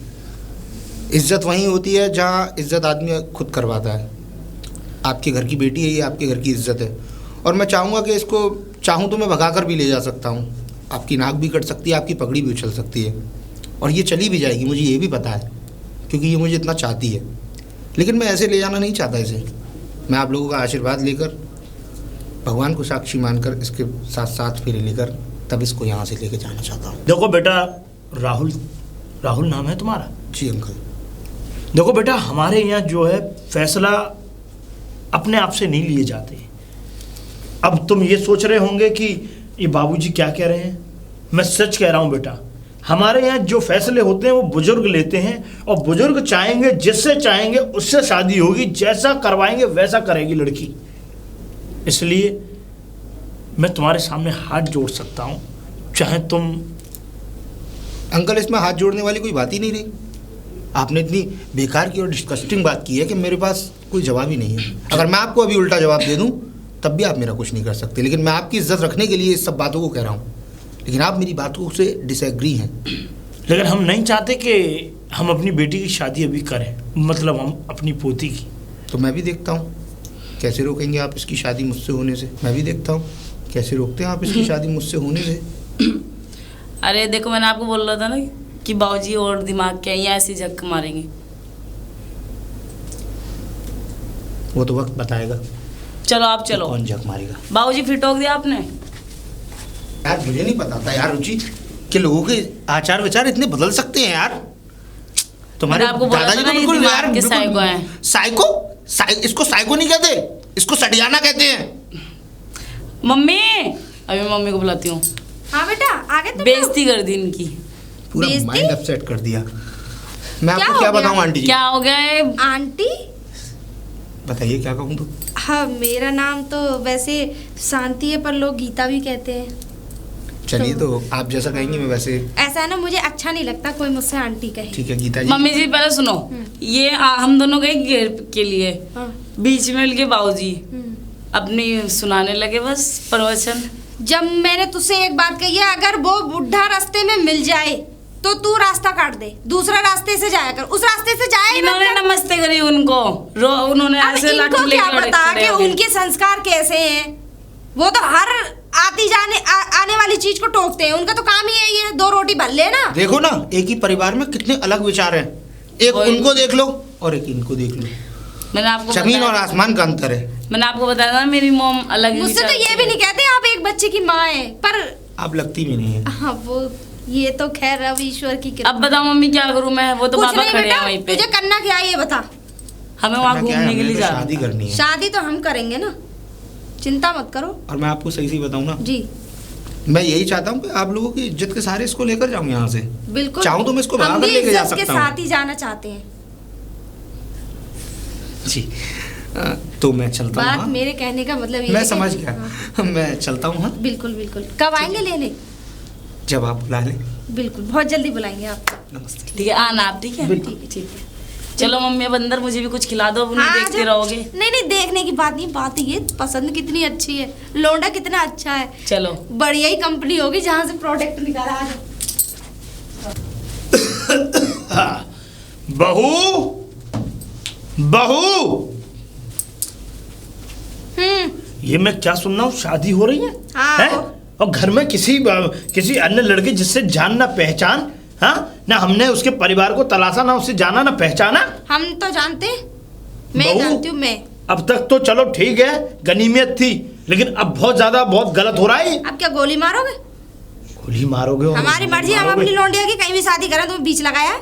इज्जत वहीं होती है जहाँ इज्जत आदमी खुद करवाता है। आपके घर की बेटी है, ये आपके घर की इज्जत है। और मैं चाहूँगा कि इसको चाहूँ तो मैं भगा कर भी ले जा सकता हूँ। आपकी नाक भी कट सकती है, आपकी पगड़ी भी उछल सकती है, और ये चली भी जाएगी, मुझे ये भी पता है, क्योंकि ये मुझे इतना चाहती है। लेकिन मैं ऐसे ले जाना नहीं चाहता इसे। मैं आप लोगों का आशीर्वाद लेकर, भगवान को साक्षी मानकर, इसके साथ साथ फेरे लेकर तब इसको यहाँ से लेके जाना चाहता हूँ। देखो बेटा, राहुल नाम है तुम्हारा? जी अंकल। देखो बेटा, हमारे यहाँ जो है फैसला अपने आप से नहीं लिए जाते। अब तुम ये सोच रहे होंगे कि ये बाबूजी क्या कह रहे हैं। मैं सच कह रहा हूँ बेटा, हमारे यहाँ जो फैसले होते हैं वो बुजुर्ग लेते हैं, और बुजुर्ग चाहेंगे, जिससे चाहेंगे उससे शादी होगी, जैसा करवाएंगे वैसा करेगी लड़की। इसलिए मैं तुम्हारे सामने हाथ जोड़ सकता हूँ, चाहे तुम। अंकल, इसमें हाथ जोड़ने वाली कोई बात ही नहीं रही। आपने इतनी बेकार की और डिस्कस्टिंग बात की है कि मेरे पास कोई जवाब ही नहीं है। अगर मैं आपको अभी उल्टा जवाब दे दूं तब भी आप मेरा कुछ नहीं कर सकते। लेकिन मैं आपकी इज्जत रखने के लिए इस सब बातों को कह रहा हूँ, लेकिन आप मेरी बातों से डिसएग्री हैं। लेकिन हम नहीं चाहते कि हम अपनी बेटी की शादी अभी करें, मतलब हम अपनी पोती की। तो मैं भी देखता हूँ कैसे रोकेंगे आप इसकी शादी मुझसे होने से। मैं भी देखता हूँ कैसे रोकते हैं आप इसकी शादी मुझसे होने से। अरे देखो, मैंने आपको बोल रहा था ना कि बाबूजी और दिमाग के यहाँ ऐसी झक मारेंगे। वो तो वक्त बताएगा चलो आप चलो। कौन जग मारेगा। बाबूजी फिर टोक दिया आपने। यार मुझे नहीं पता था यार रुचि कि लोगों के आचार विचार इतने बदल सकते हैं यार। तुम्हारे मैंने आपको बोला दादाजी था ना, तो ये बिल्कुल दिमाग यार के बिल्कुल- साइको हैं। साइको? इसको साइको नहीं कहते, इसको सटियाना कहते हैं। मम्मी, अभी मम्मी को बुलाती हूँ। हाँ बेटा, आगे तुम लोग। बेइज्जती कर दी इनकी। पूरा बेइज्जती? माइंड अपसेट कर दिया। मैं क्या आपको हो क्या गया? बताऊं आंटी जी? क्या हो गया है? आंटी? बताइए क्या कहूँ तो। हाँ, मेरा नाम तो वैसे शांति है, पर लोग गीता भी कहते हैं। चलिए तो आप जैसा कहेंगे मैं वैसे। ऐसा है ना, मुझे अच्छा नहीं लगता कोई मुझसे आंटी कहे। ठीक है गीता जी। मम्मी जी पहले सुनो, ये हम दोनों गए घेर के लिए, हाँ। बीच में मिल के बाबूजी हम्म। अपनी सुनाने लगे बस प्रवचन। जब मैंने तुझसे एक बात कही है, अगर वो बुढ़ा रास्ते में मिल जाए तो तू रास्ता काट दे, दूसरा रास्ते से जाया कर, उस रास्ते से जाए ही मत इन्होंने कर। नमस्ते करी उनको, उन्होंने अब ऐसे इनको लाठी क्या लेके पता खड़े कि हो गए। उनके संस्कार कैसे हैं। वो तो हर आती जाने आने वाली चीज को टोकते हैं, उनका तो काम ही यही है, दो रोटी भर लेना। देखो ना, एक ही परिवार में कितने अलग विचार हैं। एक वही। उनको देख लो और एक इनको देख लो। मैंने आपको जमीन और बताया- आसमान का अंतर है। मैंने आपको बताया था मेरी मॉम अलग ही मुझसे तो विचार ये की भी है। नहीं कहते आप एक बच्चे की माँ है, पर आप लगती भी नहीं है। हाँ वो ये तो खैर अब ईश्वर की कृपा। अब बताओ मम्मी क्या करूँ मैं, वो तो कुछ बाबा नहीं खड़े हैं बेटा, वहीं पे। तुझे करना क्या है ये बता। हमें वहाँ करना क्या है, घूमने के हमें लिए तो जाना शादी था। करनी है। शादी तो हम करेंगे ना, चिंता मत करो। और मैं आपको सही बताऊं ना, जी मैं यही चाहता हूँ कि आप लोगों की इज्जत के सारे इसको लेकर जाऊं यहाँ से। बिल्कुल, चाहूं तो मैं इसको हम भगा कर भी लेके जा इज्जत के सकता हूं। साथ ही जाना चाहते हैं। जी। तो मैं चलता हूँ। बात हाँ? मेरे कहने का मतलब ये मैं है कि- समझ हाँ, गया, मैं चलता हूँ। हाँ, बिल्कुल बिल्कुल। कब आएंगे लेने? जब आप बुला लें। बिल्कुल, बहुत जल्दी बुलाएंगे आपको। नमस्ते। ठीक है, आना आप, ठीक है? बिल्कुल। ठीक है। चलो मम्मी, अब अंदर मुझे भी कुछ खिला दो, अब नहीं देखते जब- रहोगे। नहीं नहीं, देखने की बात नहीं, बात ये पसंद कितनी अच्छी है, लौंडा कितना अच्छा है। चलो। बढ़िया ही कंपनी होगी जहाँ से प्रोडक्ट निकाला आज। बहू, बहू, ये मैं क्या सुन रहा हूँ? शादी हो रही है? हाँ, हैं? और घर में किसी अन्य लड़के जिससे जान ना पहचान, हाँ ना, हमने उसके परिवार को तलाशा, ना उससे जाना ना पहचाना। हम तो जानते हैं, मैं बहू, जानती हूँ मैं। अब तक तो चलो ठीक है, गनीमियत थी, लेकिन अब बहुत ज्यादा, बहुत गलत हो रहा है। अब क्या गोली मारोगे? गोली मारोगे? और हमारी मर्जी, हम मारोगे। अपनी लौंडिया की कहीं भी शादी करें, तुम बीच लगाया।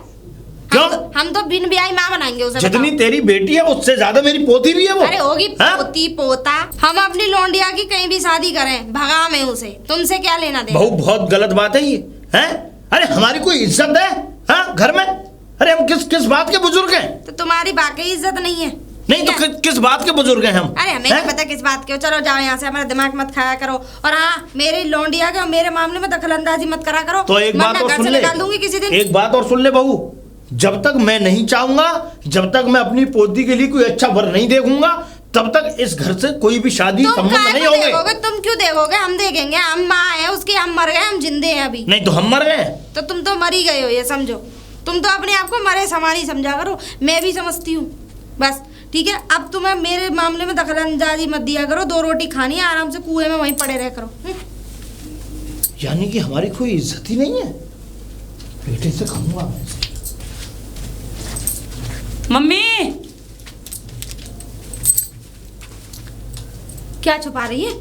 क्यों? हम तो बिन ब्याही माँ बनाएंगे उसे। जितनी बताओ। तेरी बेटी है उससे ज्यादा मेरी पोती भी है वो। अरे होगी हाँ? पोती पोता, हम अपनी लौंडिया की कहीं भी शादी करें, भगा में उसे, तुमसे क्या लेना देना? बहू, बहुत गलत बात है ये, हैं? अरे हमारी कोई इज्जत है, हाँ, घर में? अरे हम किस बात के बुजुर्ग हैं? तो तुम्हारी वाकई इज्जत नहीं है। नहीं तो क्या? किस बात के बुजुर्ग हैं हम? अरे हमें नहीं पता किस बात के हो, चलो जाओ यहाँ से, हमारा दिमाग मत खाया करो। और हाँ, मेरी लौंडिया के और मेरे मामले में दखलंदाजी मत करा करो। तो एक बात वरना और घर सुन से ले, निकाल दूंगी किसी दिन। एक बात और सुन ले बहू, जब तक मैं नहीं चाहूंगा, जब तक मैं अपनी पोती के लिए कोई अच्छा वर नहीं देखूंगा, तब तक इस घर से कोई भी शादी तुम संबंध काहे नहीं को होंगे। देखोगे? तुम क्यों देखोगे? हम देखेंगे, हम माँ है उसकी, हम मर गए, हम जिंदे हैं अभी। नहीं तो हम मर गए। तो तुम तो मर ही गए हो, ये समझो। तुम तो अपने आप को मरे समारी समझा करो, मैं भी समझती हूँ। बस ठीक है, अब तुम्हें मेरे मामले में दखलंदाजी मत दिया करो। 2 रोटी खानी है, आराम से कुएं में वहीं पड़े रह करो। यानी कि हमारी कोई इज्जत ही नहीं है। बेटे से कहूंगा मैं। मम्मी, क्या छुपा रही है?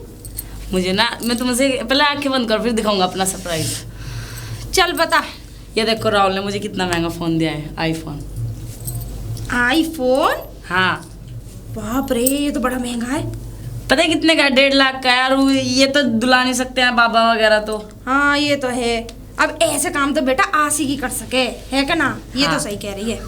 मुझे ना, मैं तुमसे पहले आंखें बंद कर, फिर दिखाऊंगा अपना सरप्राइज। चल बता। ये देखो, राहुल ने मुझे कितना महंगा फोन दिया है, आईफोन। आईफोन? हाँ, बाप रे, ये तो बड़ा महंगा है। पता है कितने का? 1.5 लाख का यार। ये तो दुला नहीं सकते हैं बाबा वगैरह तो। हाँ ये तो है। अब ऐसे काम तो बेटा आशिक ही कर सके, है क्या ना? ये हाँ। तो सही कह रही है,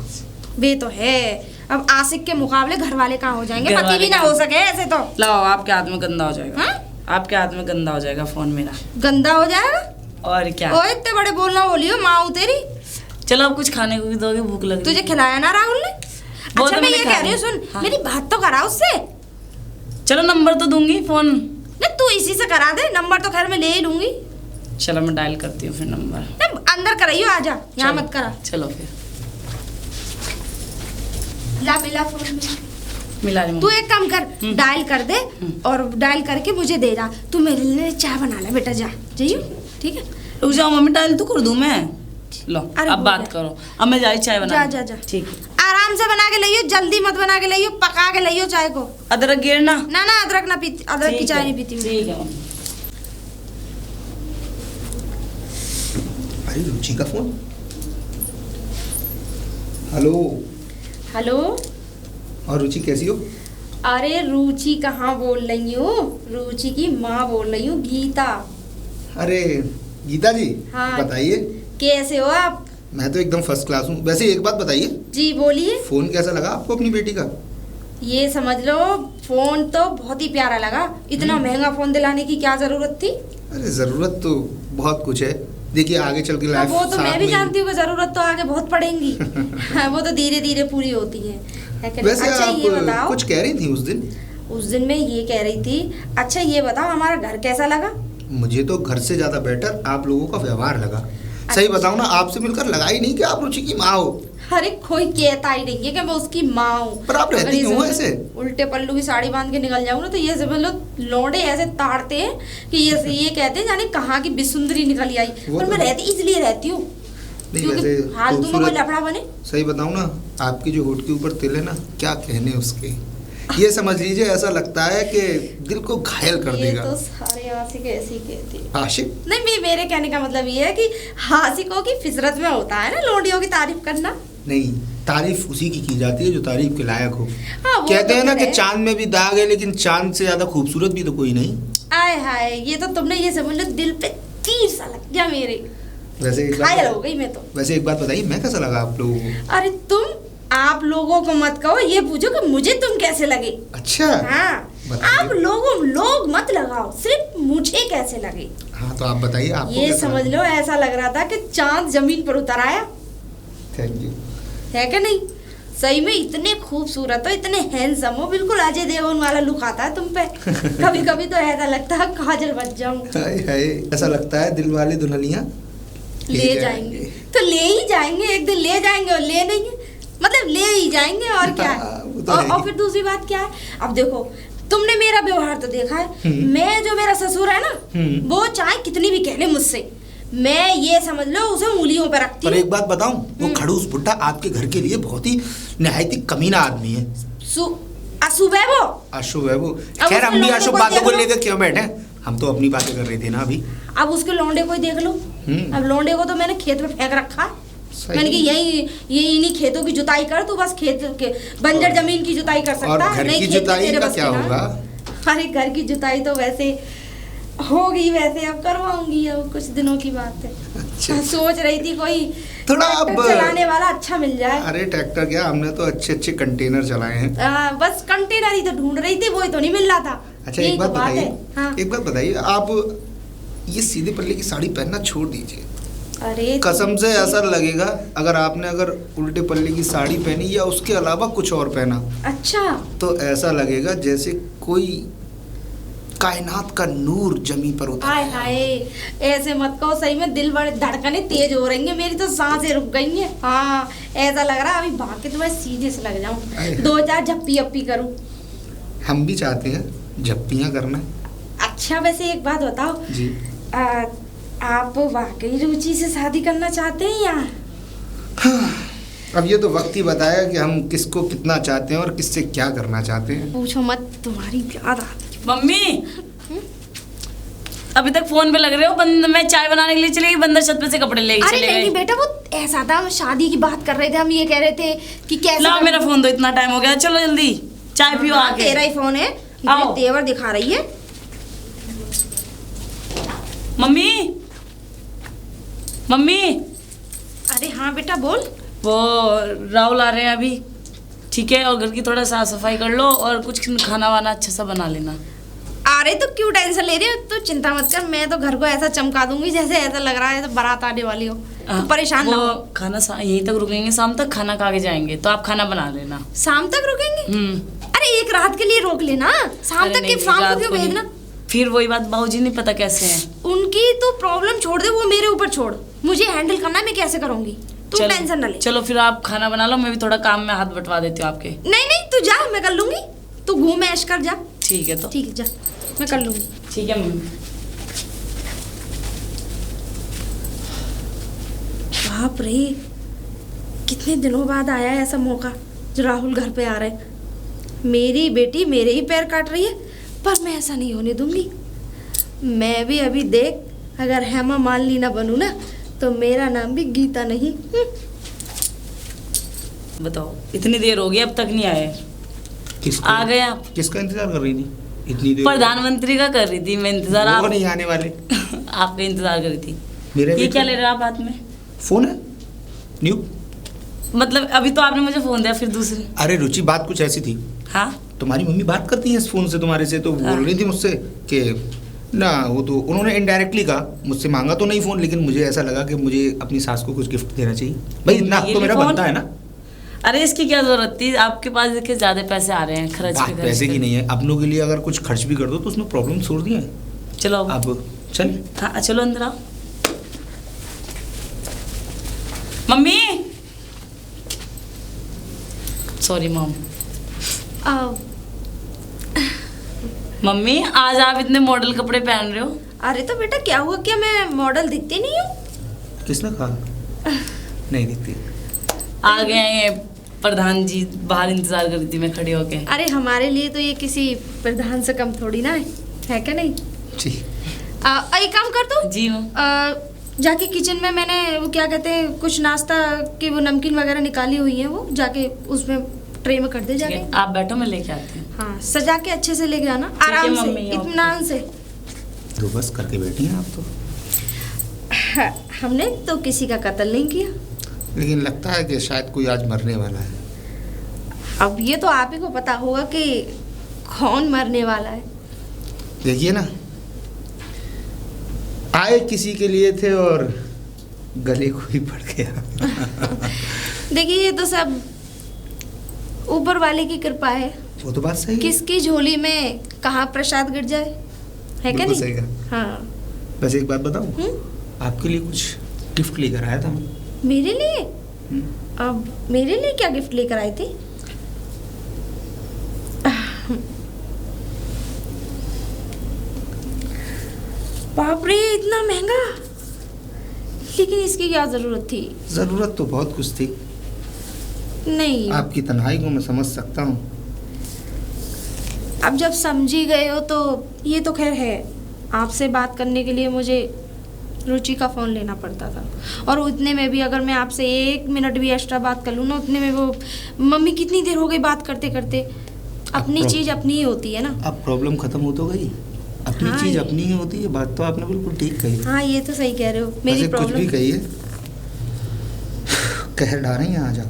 वे तो है। अब आशिक के मुकाबले घर वाले कहाँ हो जाएंगे? घर पति वाले भी ना कहाँ? हो सके ऐसे तो। लाओ, आपके हाथ में गंदा हो जाएगा। हाँ? आपके हाथ में गंदा हो जाएगा फोन मेरा। गंदा हो जाएगा? और क्या। ओ इतने बड़े बोलना बोलियो, माँ हूँ तेरी। चलो अब कुछ खाने को भी दोगे, भूख लग रही तुझे है। खिलाया ना राहुल ने? वो अच्छा तो मैं मैंने ये खा कह रही हूँ, लिया। सुन हाँ। मेरी बात तो करा उससे। चलो नंबर तो दूंगी फोन। नहीं तू इसी से करा दे, नंबर तो खैर मैं ले ही लूंगी। चलो मैं डायल करती हूँ फिर नंबर। नहीं, अंदर कराइयो, आजा यहाँ चलो। मत करा। चलो फिर ला मिला फोन में। मिला रही तू हूँ। एक काम कर, डायल कर दे और डायल करके मुझे दे जा। तू मेरे लिए चाय बना ले बेटा, जा जाइयो, ठीक है? रुक जाओ मम्मी, डायल तो कर दूँ मैं। लो अरे अब हो बात गया। करो, अब मैं जाई चाय बना। जा जा जा, ठीक है। आराम से बना के लाइयो, जल्दी मत बना के लाइयो, पका के लाइयो चाय को। अदरक गिरना। ना ना, अदरक ना पीती, अदरक की ठीक चाय है, नहीं पीती मैं। ठीक है मम्मी। अरे रुचि का फोन। हेलो। हेलो। और रुचि कैसी हो? अरे रुचि कहाँ बोल रही हूँ, रुचि की माँ बोल रही हूँ, गीता। अरे गीता जी, हाँ। बताइए। कैसे हो आप? मैं तो एकदम फर्स्ट क्लास हूँ। वैसे एक बात बताइए, जी बोलिए। फोन कैसा लगा आपको अपनी बेटी का? ये समझ लो, फोन तो बहुत ही प्यारा लगा। इतना महंगा फोन दिलाने की क्या जरूरत थी? अरे जरूरत तो बहुत कुछ है। देखिए आगे चल के लाइफ वो तो मैं भी जानती हूँ कि जरूरत तो आगे बहुत पड़ेगी। हाँ, वो तो धीरे धीरे पूरी होती है कि नहीं? वैसे अच्छा ये आप बताओ, कुछ कह रही थी उस दिन। उस दिन मैं ये कह रही थी, अच्छा ये बताओ हमारा घर कैसा लगा? मुझे तो घर से ज्यादा बेटर आप लोगों का व्यवहार लगा। सही बताऊं ना, आपसे मिलकर लगा ही नहीं कि आप रुचि की माँ हो। अरे कोई कहता ही नहीं है कि मैं उसकी माँ हूँ। पर आप रहती अगर ये क्यों हो समझ लो, ऐसे? उल्टे पल्लू की साड़ी बांध के निकल जाऊँ ना तो ये समझ लो लौंडे ऐसे ताड़ते हैं कि ये कहते हैं जाने कहाँ की बिसुंदरी निकली आई। वो पर तो मैं है। रहती इसलिए रहती हूँ नहीं क्योंकि वैसे फालतू में कोई खूबसूरत- लफड़ा बने। सही बताऊं ना, आपकी जो होठ के ऊपर तिल है ना, क्या कहने उसके, ये समझ लीजिए ऐसा लगता है कि दिल को घायल कर ये देगा। तो सारे आशिक ऐसे ही कहते हैं। आशिक? नहीं मेरे कहने का मतलब ये है कि आशिकों की फितरत में होता है ना लौंडियों की तारीफ करना। नहीं, तारीफ उसी की जाती है जो तारीफ के लायक हो। हाँ, वो कहते तो हैं ना फिर कि है। चांद में भी दाग है, लेकिन चांद से ज्यादा खूबसूरत भी तो कोई नहीं। आय हाय, ये तो तुमने ये समझ लो दिल पे तीर सा लग गया मेरे। वैसे एक घायल हो बात गई मैं तो। वैसे एक बात बताइए, मैं कैसा लगा आप लोगों को? अरे तुम आप लोगों को मत कहो, ये पूछो कि मुझे तुम कैसे लगे। अच्छा हाँ, बताइए। आप लोग मत लगाओ, सिर्फ मुझे कैसे लगे। हाँ तो आप बताइए, आपको ये कैसा समझ लगा? लो ऐसा लग रहा था कि चांद जमीन पर उतर आया, थैंक यू। है कि नहीं? सही में इतने खूबसूरत हो, इतने हैंडसम हो, बिल्कुल अजय देवगन वाला लुक आता है तुम पे। कभी कभी तो ऐसा लगता है काजल बच जाऊं। हाय हाय, ऐसा लगता है दिल वाली दुल्हनियां ले जाएंगे तो ले ही जाएंगे, एक दिन ले जाएंगे और ले नहीं, मतलब ले ही जाएंगे और क्या है। वो तो है और ही। फिर दूसरी बात क्या है, अब देखो तुमने मेरा व्यवहार तो देखा है, मैं जो मेरा ससुर है ना, वो चाहे कितनी भी कह ले मुझसे, मैं ये समझ लो उसे उंगलियों पर रखती पर हूँ। एक बात बताऊं, वो खड़ूस बुड्ढा आपके घर के लिए बहुत ही निहायत ही कमीना आदमी है। सुबह वो अशुभ है वो। अब खैर उसके हम भी लौंडे अशुभ को बातों को देख लो। लेकर क्यों बैठे, हम तो अपनी बातें कर रहे थे ना अभी। अब उसके लौंडे को ही देख लो। अब लौंडे को तो मैंने खेत में फेंक रखा, सही। मैंने कि यही इन्हीं खेतों की जुताई कर, तू बस खेत के बंजर जमीन की जुताई कर सकता और है, घर नहीं की खेत जुताई तेरे का बस क्या की ना। होगा? अरे घर की जुताई तो वैसे होगी, वैसे अब करवाऊंगी, अब कुछ दिनों की बात है। अच्छा। सोच रही थी कोई थोड़ा ट्रैक्टर अब- चलाने वाला अच्छा मिल जाए। अरे ट्रैक्टर क्या, हमने तो अच्छे अच्छे कंटेनर चलाए हैं। बस कंटेनर ही तो ढूंढ रही थी, वही तो नहीं मिल रहा था। अच्छा यही एक बात तो बात बताइए, है। हाँ। एक बात बताइए, आप ये सीधे पल्ले की साड़ी पहनना छोड़ दीजिए। अरे कसम से ऐसा लगेगा अगर आपने उल्टे पल्ले की साड़ी पहनी या उसके अलावा कुछ और पहना, अच्छा, तो ऐसा लगेगा जैसे कोई कायनात का नूर जमीन पर उतर हाय आया। हाय, ऐसे मत कहो, सही में दिल बड़े धड़कने तेज हो रही हैं, मेरी तो सांसें रुक गई हैं। हाँ, ऐसा लग रहा है अभी भाग के तो मैं सीधे से लग जाऊं, हाय। 2-4 झप्पी अप्पी करूं। हम भी चाहते हैं झप्पियाँ करना। अच्छा वैसे एक बात बताओ, जी। आप वाकई रुचि से शादी करना चाहते हैं या? अब ये तो वक्त ही बताया कि हम किसको कितना चाहते हैं और किससे क्या करना चाहते हैं। पूछो मत, तुम्हारी याद आती। मम्मी अभी तक फोन पे लग रहे हो। मैं चाय बनाने के लिए चली गई, बंदर छत पे से कपड़े लेके अरे चले नहीं गए। बेटा, वो ऐसा था, हम शादी की बात कर रहे थे, हम ये कह रहे थे कि कैसे लाओ मेरा फोन दो, इतना टाइम हो गया, चलो जल्दी चाय पियो हाँ, आके। तेरा ही फोन है, आओ। ये तेवर दिखा रही है। मम्मी मम्मी, अरे हाँ बेटा बोल। वो राहुल आ रहे हैं अभी, ठीक है, और घर की थोड़ा साफ सफाई कर लो और कुछ खाना वाना अच्छा सा बना लेना। अरे तो क्यों टेंशन ले रही हो, तो चिंता मत कर, मैं तो घर को ऐसा चमका दूंगी जैसे ऐसा लग रहा है तो बारात आने वाली हो, तो परेशान ना वो हो। खाना यहीं तक रुकेंगे, शाम तक खाना खा के जाएंगे, तो आप खाना बना लेना। शाम तक रुकेंगे? अरे एक रात के लिए रोक लेना, शाम अरे तक नहीं, के शाम रात को क्यों को नहीं। भेजना? फिर वही बात, बाबूजी नहीं पता कैसे हैं। उनकी तो प्रॉब्लम छोड़ दे, वो मेरे ऊपर छोड़, मुझे हैंडल करना है, मैं कैसे करूंगी, तू चलो- टेंशन ना ले। चलो फिर आप खाना बना लो, मैं भी थोड़ा काम में हाथ बंटवा देती हूँ आपके। नहीं नहीं तू जा, मैं कर लूंगी, तू घूम ऐश कर जा। ठीक है तो ठीक है जा, मैं कर लूंगी। ठीक है मम्मी। बाप रे, कितने दिनों बाद आया है ऐसा मौका जो राहुल घर पे आ रहे हैं। मेरी बेटी मेरे ही पैर काट रही है, पर मैं ऐसा नहीं होने दूंगी। मैं भी अभी देख, अगर हेमा मालिनी ना बनूं ना तो मेरा नाम भी गीता नहीं। बताओ, इतनी देर हो गई अब तक नहीं आए। किसको? आ गए आप? किसका इंतजार कर रही थी इतनी देर? प्रधानमंत्री का कर रही थी मैं इंतजार। वो आप नहीं आने वाले। आपका इंतजार कर रही थी। मेरे ये भी क्या तो- ले रहे हो आप हाथ में? फोन है न्यू। मतलब अभी तो आपने मुझे फोन दिया, फिर दूसरे। अरे रुचि, बात कुछ ऐसी थी, हाँ, तुम्हारी मम्मी बात करती है इस फोन से तुम्हारे से, तो हाँ। बोल रही थी मुझसे कि ना, वो तो उन्होंने इनडायरेक्टली कहा, मुझसे मांगा तो नहीं फोन, लेकिन मुझे ऐसा लगा कि मुझे अपनी सास को कुछ गिफ्ट देना चाहिए। भाई इतना ये तो भी मेरा फोन? बनता है ना। अरे इसकी क्या जरूरत थी, आपके पास देखिए ज्यादा पैसे आ रहे हैं, खर्च बात पे खर्च पैसे की पे। नहीं है, अपनों के लिए अगर कुछ खर्च भी कर दो तो उसमें प्रॉब्लम छोड़ दिए हैं। चलो अब अब चल। हाँ चलो अंदर आओ। Mummy, sorry mom. मम्मी आज आप इतने मॉडल कपड़े पहन रहे हो। अरे तो बेटा क्या हुआ, क्या मैं मॉडल दिखती नहीं हूँ? किसने कहा नहीं दिखती? आ गए हैं ये प्रधान जी, बाहर इंतजार कर रही थी मैं खड़ी होके। अरे हमारे लिए तो ये किसी प्रधान से कम थोड़ी ना है क्या नहीं? जी। एक काम कर तू, जी मैम। जाके किचन में मैंने वो क्या कहते हैं कुछ नाश्ता की वो नमकीन वगैरह निकाली हुई है, वो जाके उसमें ट्रे में कर दे ठीक जाके। है, आप बैठो मैं लेके आती हूँ। हाँ सजा के अच्छे से लेके आना, है आराम से, मम्मी, ओके। इत्मीनान से। तो बस करके बैठी हैं आप तो। हमने तो किसी का कत्ल नहीं किया। लेकिन लगता है कि शायद कोई आज मरने वाला है। अब ये तो आप ही को पता होगा कि कौन मरने वाला है। देखिए ना, आए किसी के लिए थे और गले को ही पड़ गया। देखिए ये तो सब ऊपर वाले की कृपा है। वो तो बात सही है। किसकी झोली में कहाँ प्रसाद गिर जाए, है क्या बिल्कुल सही नहीं? कहा। हाँ। बस एक बात बताऊं, आपके लिए कुछ गिफ्ट लेकर आया था मैं। मेरे लिए? अब मेरे लिए क्या गिफ्ट लेकर आई थी? बाप रे, इतना महंगा! लेकिन इसकी क्या जरूरत थी? जरूरत तो बहुत कुछ थी। नहीं, आपकी तन्हाई को मैं समझ सकता हूँ। अब जब समझी गए हो तो ये तो खैर है। आपसे बात करने के लिए मुझे रुचि का फ़ोन लेना पड़ता था, और उतने में भी अगर मैं आपसे 1 मिनट भी एक्स्ट्रा बात कर लूँ ना, उतने में वो मम्मी कितनी देर हो गई बात करते करते। अपनी चीज़ अपनी ही होती है ना। अब प्रॉब्लम खत्म हो तो गई। अपनी हाँ, चीज अपनी ही होती है। बात तो आपने बिल्कुल ठीक कही। हाँ, ये तो सही कह रहे हो। मेरी वैसे कुछ भी प्रॉब्लम कही है, कह डालें यहाँ आ जाओ।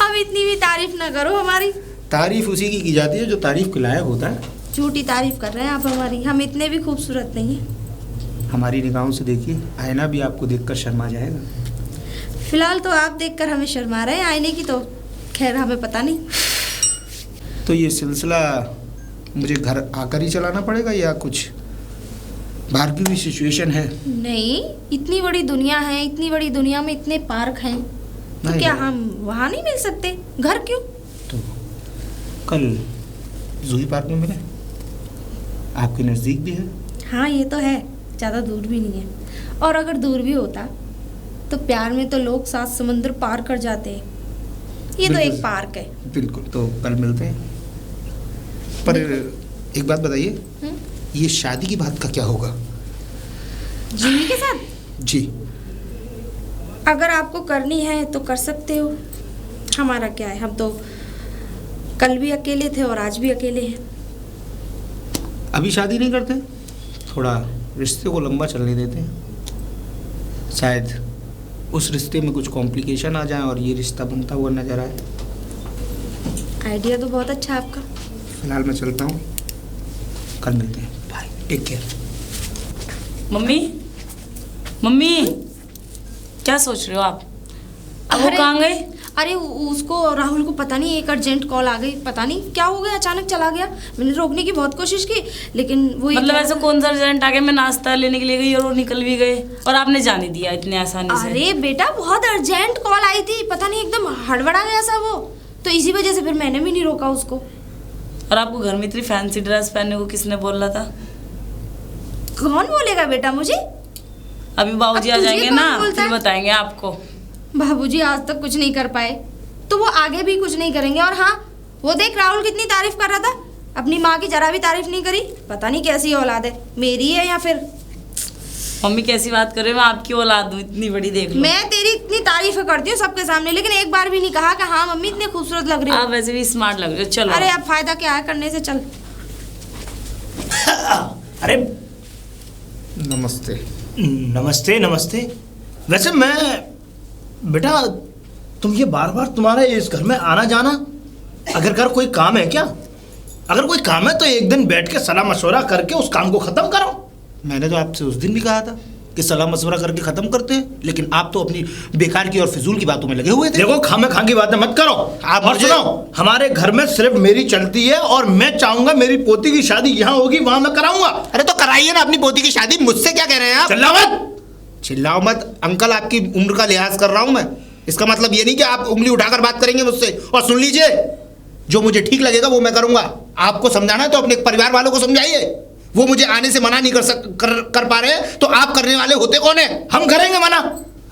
अब इतनी भी तारीफ ना करो हमारी। तारीफ उसी की जाती है जो तारीफ के लायक होता है। झूठी तारीफ कर रहे हैं आप हमारी। हम इतने भी खूबसूरत नहीं हैं। हमारी निगाहों से देखिए, आईना भी आपको देखकर शर्मा जाएगा। फिलहाल तो आप देखकर हमें शर्मा रहे हैं, आईने की तो खैर हमें पता नहीं। तो ये सिलसिला मुझे घर आकर ही चलाना पड़ेगा या कुछ बाहर की भी सिचुएशन है? नहीं, इतनी बड़ी दुनिया है, इतनी बड़ी दुनिया में इतने पार्क हैं, तो नहीं, क्या नहीं। हम वहाँ नहीं मिल सकते? घर क्यों? तो कल जूही पार्क में मिले, आपके नज़दीक भी है। हाँ, ये तो है, ज़्यादा दूर भी नहीं है। और अगर दूर भी होता तो प्यार में तो लोग 7 समुंदर पार कर जाते हैं। ये तो बिल्कुल। एक पार्क है। बिल्कुल, तो कल मिलते हैं। पर एक बात बताइए, ये शादी की बात का क्या होगा? जीवी के साथ? जी। अगर आपको करनी है तो कर सकते हो, हमारा क्या है। हम तो कल भी अकेले थे और आज भी अकेले हैं। अभी शादी नहीं करते, थोड़ा रिश्ते को लंबा चलने देते हैं। शायद उस रिश्ते में कुछ कॉम्प्लिकेशन आ जाए और ये रिश्ता बनता हुआ नजर आए। आइडिया तो बहुत अच्छा है आपका। फिलहाल मैं चलता हूँ, कल मिलते हैं। Bye, take care. Mummy, mummy, क्या सोच रहे हो आप? अब वो अरे- कहाँ गए? अरे उसको, राहुल को पता नहीं एक अर्जेंट कॉल आ गई, पता नहीं क्या हो गया, अचानक चला गया। मैंने रोकने की बहुत कोशिश की, लेकिन वो मतलब ऐसा कौन सा अर्जेंट आ गया? मैं नाश्ता लेने के लिए गई और वो निकल भी गए और आपने जाने दिया इतने आसानी से? अरे बेटा, बहुत अर्जेंट कॉल आई थी, पता नहीं एकदम हड़बड़ा गया सा वो, तो इसी वजह से फिर मैंने भी नहीं रोका उसको। और आपको घर में इतनी फैंसी ड्रेस पहनने को किसने बोला था? कौन बोलेगा बेटा मुझे? अभी बाबूजी अब आ तुझे जाएंगे कौन ना, बोलता फिर है? बताएंगे आपको। बाबूजी आज तक कुछ नहीं कर पाए, तो वो आगे भी कुछ नहीं करेंगे। और हाँ, वो देख राहुल कितनी तारीफ कर रहा था, अपनी माँ की जरा भी तारीफ नहीं करी। पता नहीं कैसी औलाद है, मेरी है या फिर। मम्मी कैसी बात कर रहे हो? मैं आपकी औलाद हूँ इतनी बड़ी, देख लो। मैं तेरी इतनी तारीफ करती हूँ सबके सामने, लेकिन एक बार भी नहीं कहा कि हाँ मम्मी इतने खूबसूरत लग रही आप हो। वैसे भी स्मार्ट लग रहे हो। चलो। अरे अब फायदा क्या है करने से, चल। अरे नमस्ते। नमस्ते नमस्ते। वैसे मैं, बेटा तुम ये बार बार तुम्हारा इस घर में आना जाना, अगर घर कोई काम है क्या? अगर कोई काम है तो एक दिन बैठ के सलाह मशवरा करके उस काम को खत्म करो। मैंने तो आपसे उस दिन भी कहा था कि सलाह मशवरा करके खत्म करते हैं, लेकिन आप तो अपनी बेकार की और फिजूल की बातों में लगे हुए थे। देखो, खामे खां की बातें मत करो। आप और मुझे- सुनो, हमारे घर में सिर्फ मेरी चलती है और मैं चाहूंगा मेरी पोती की शादी यहाँ होगी, वहां मैं कराऊंगा। अरे तो कराइए ना अपनी पोती की शादी, मुझसे क्या कह रहे हैं आप? चिल्ला मत। चिल्लाओ मत अंकल, आपकी उम्र का लिहाज कर रहा हूं मैं। इसका मतलब ये नहीं कि आप उंगली उठाकर बात करेंगे मुझसे। और सुन लीजिए, जो मुझे ठीक लगेगा वो मैं करूंगा। आपको समझाना है तो अपने परिवार वालों को समझाइए। वो मुझे आने से मना नहीं कर पा रहे हैं, तो आप करने वाले होते कौन है? हम करेंगे मना।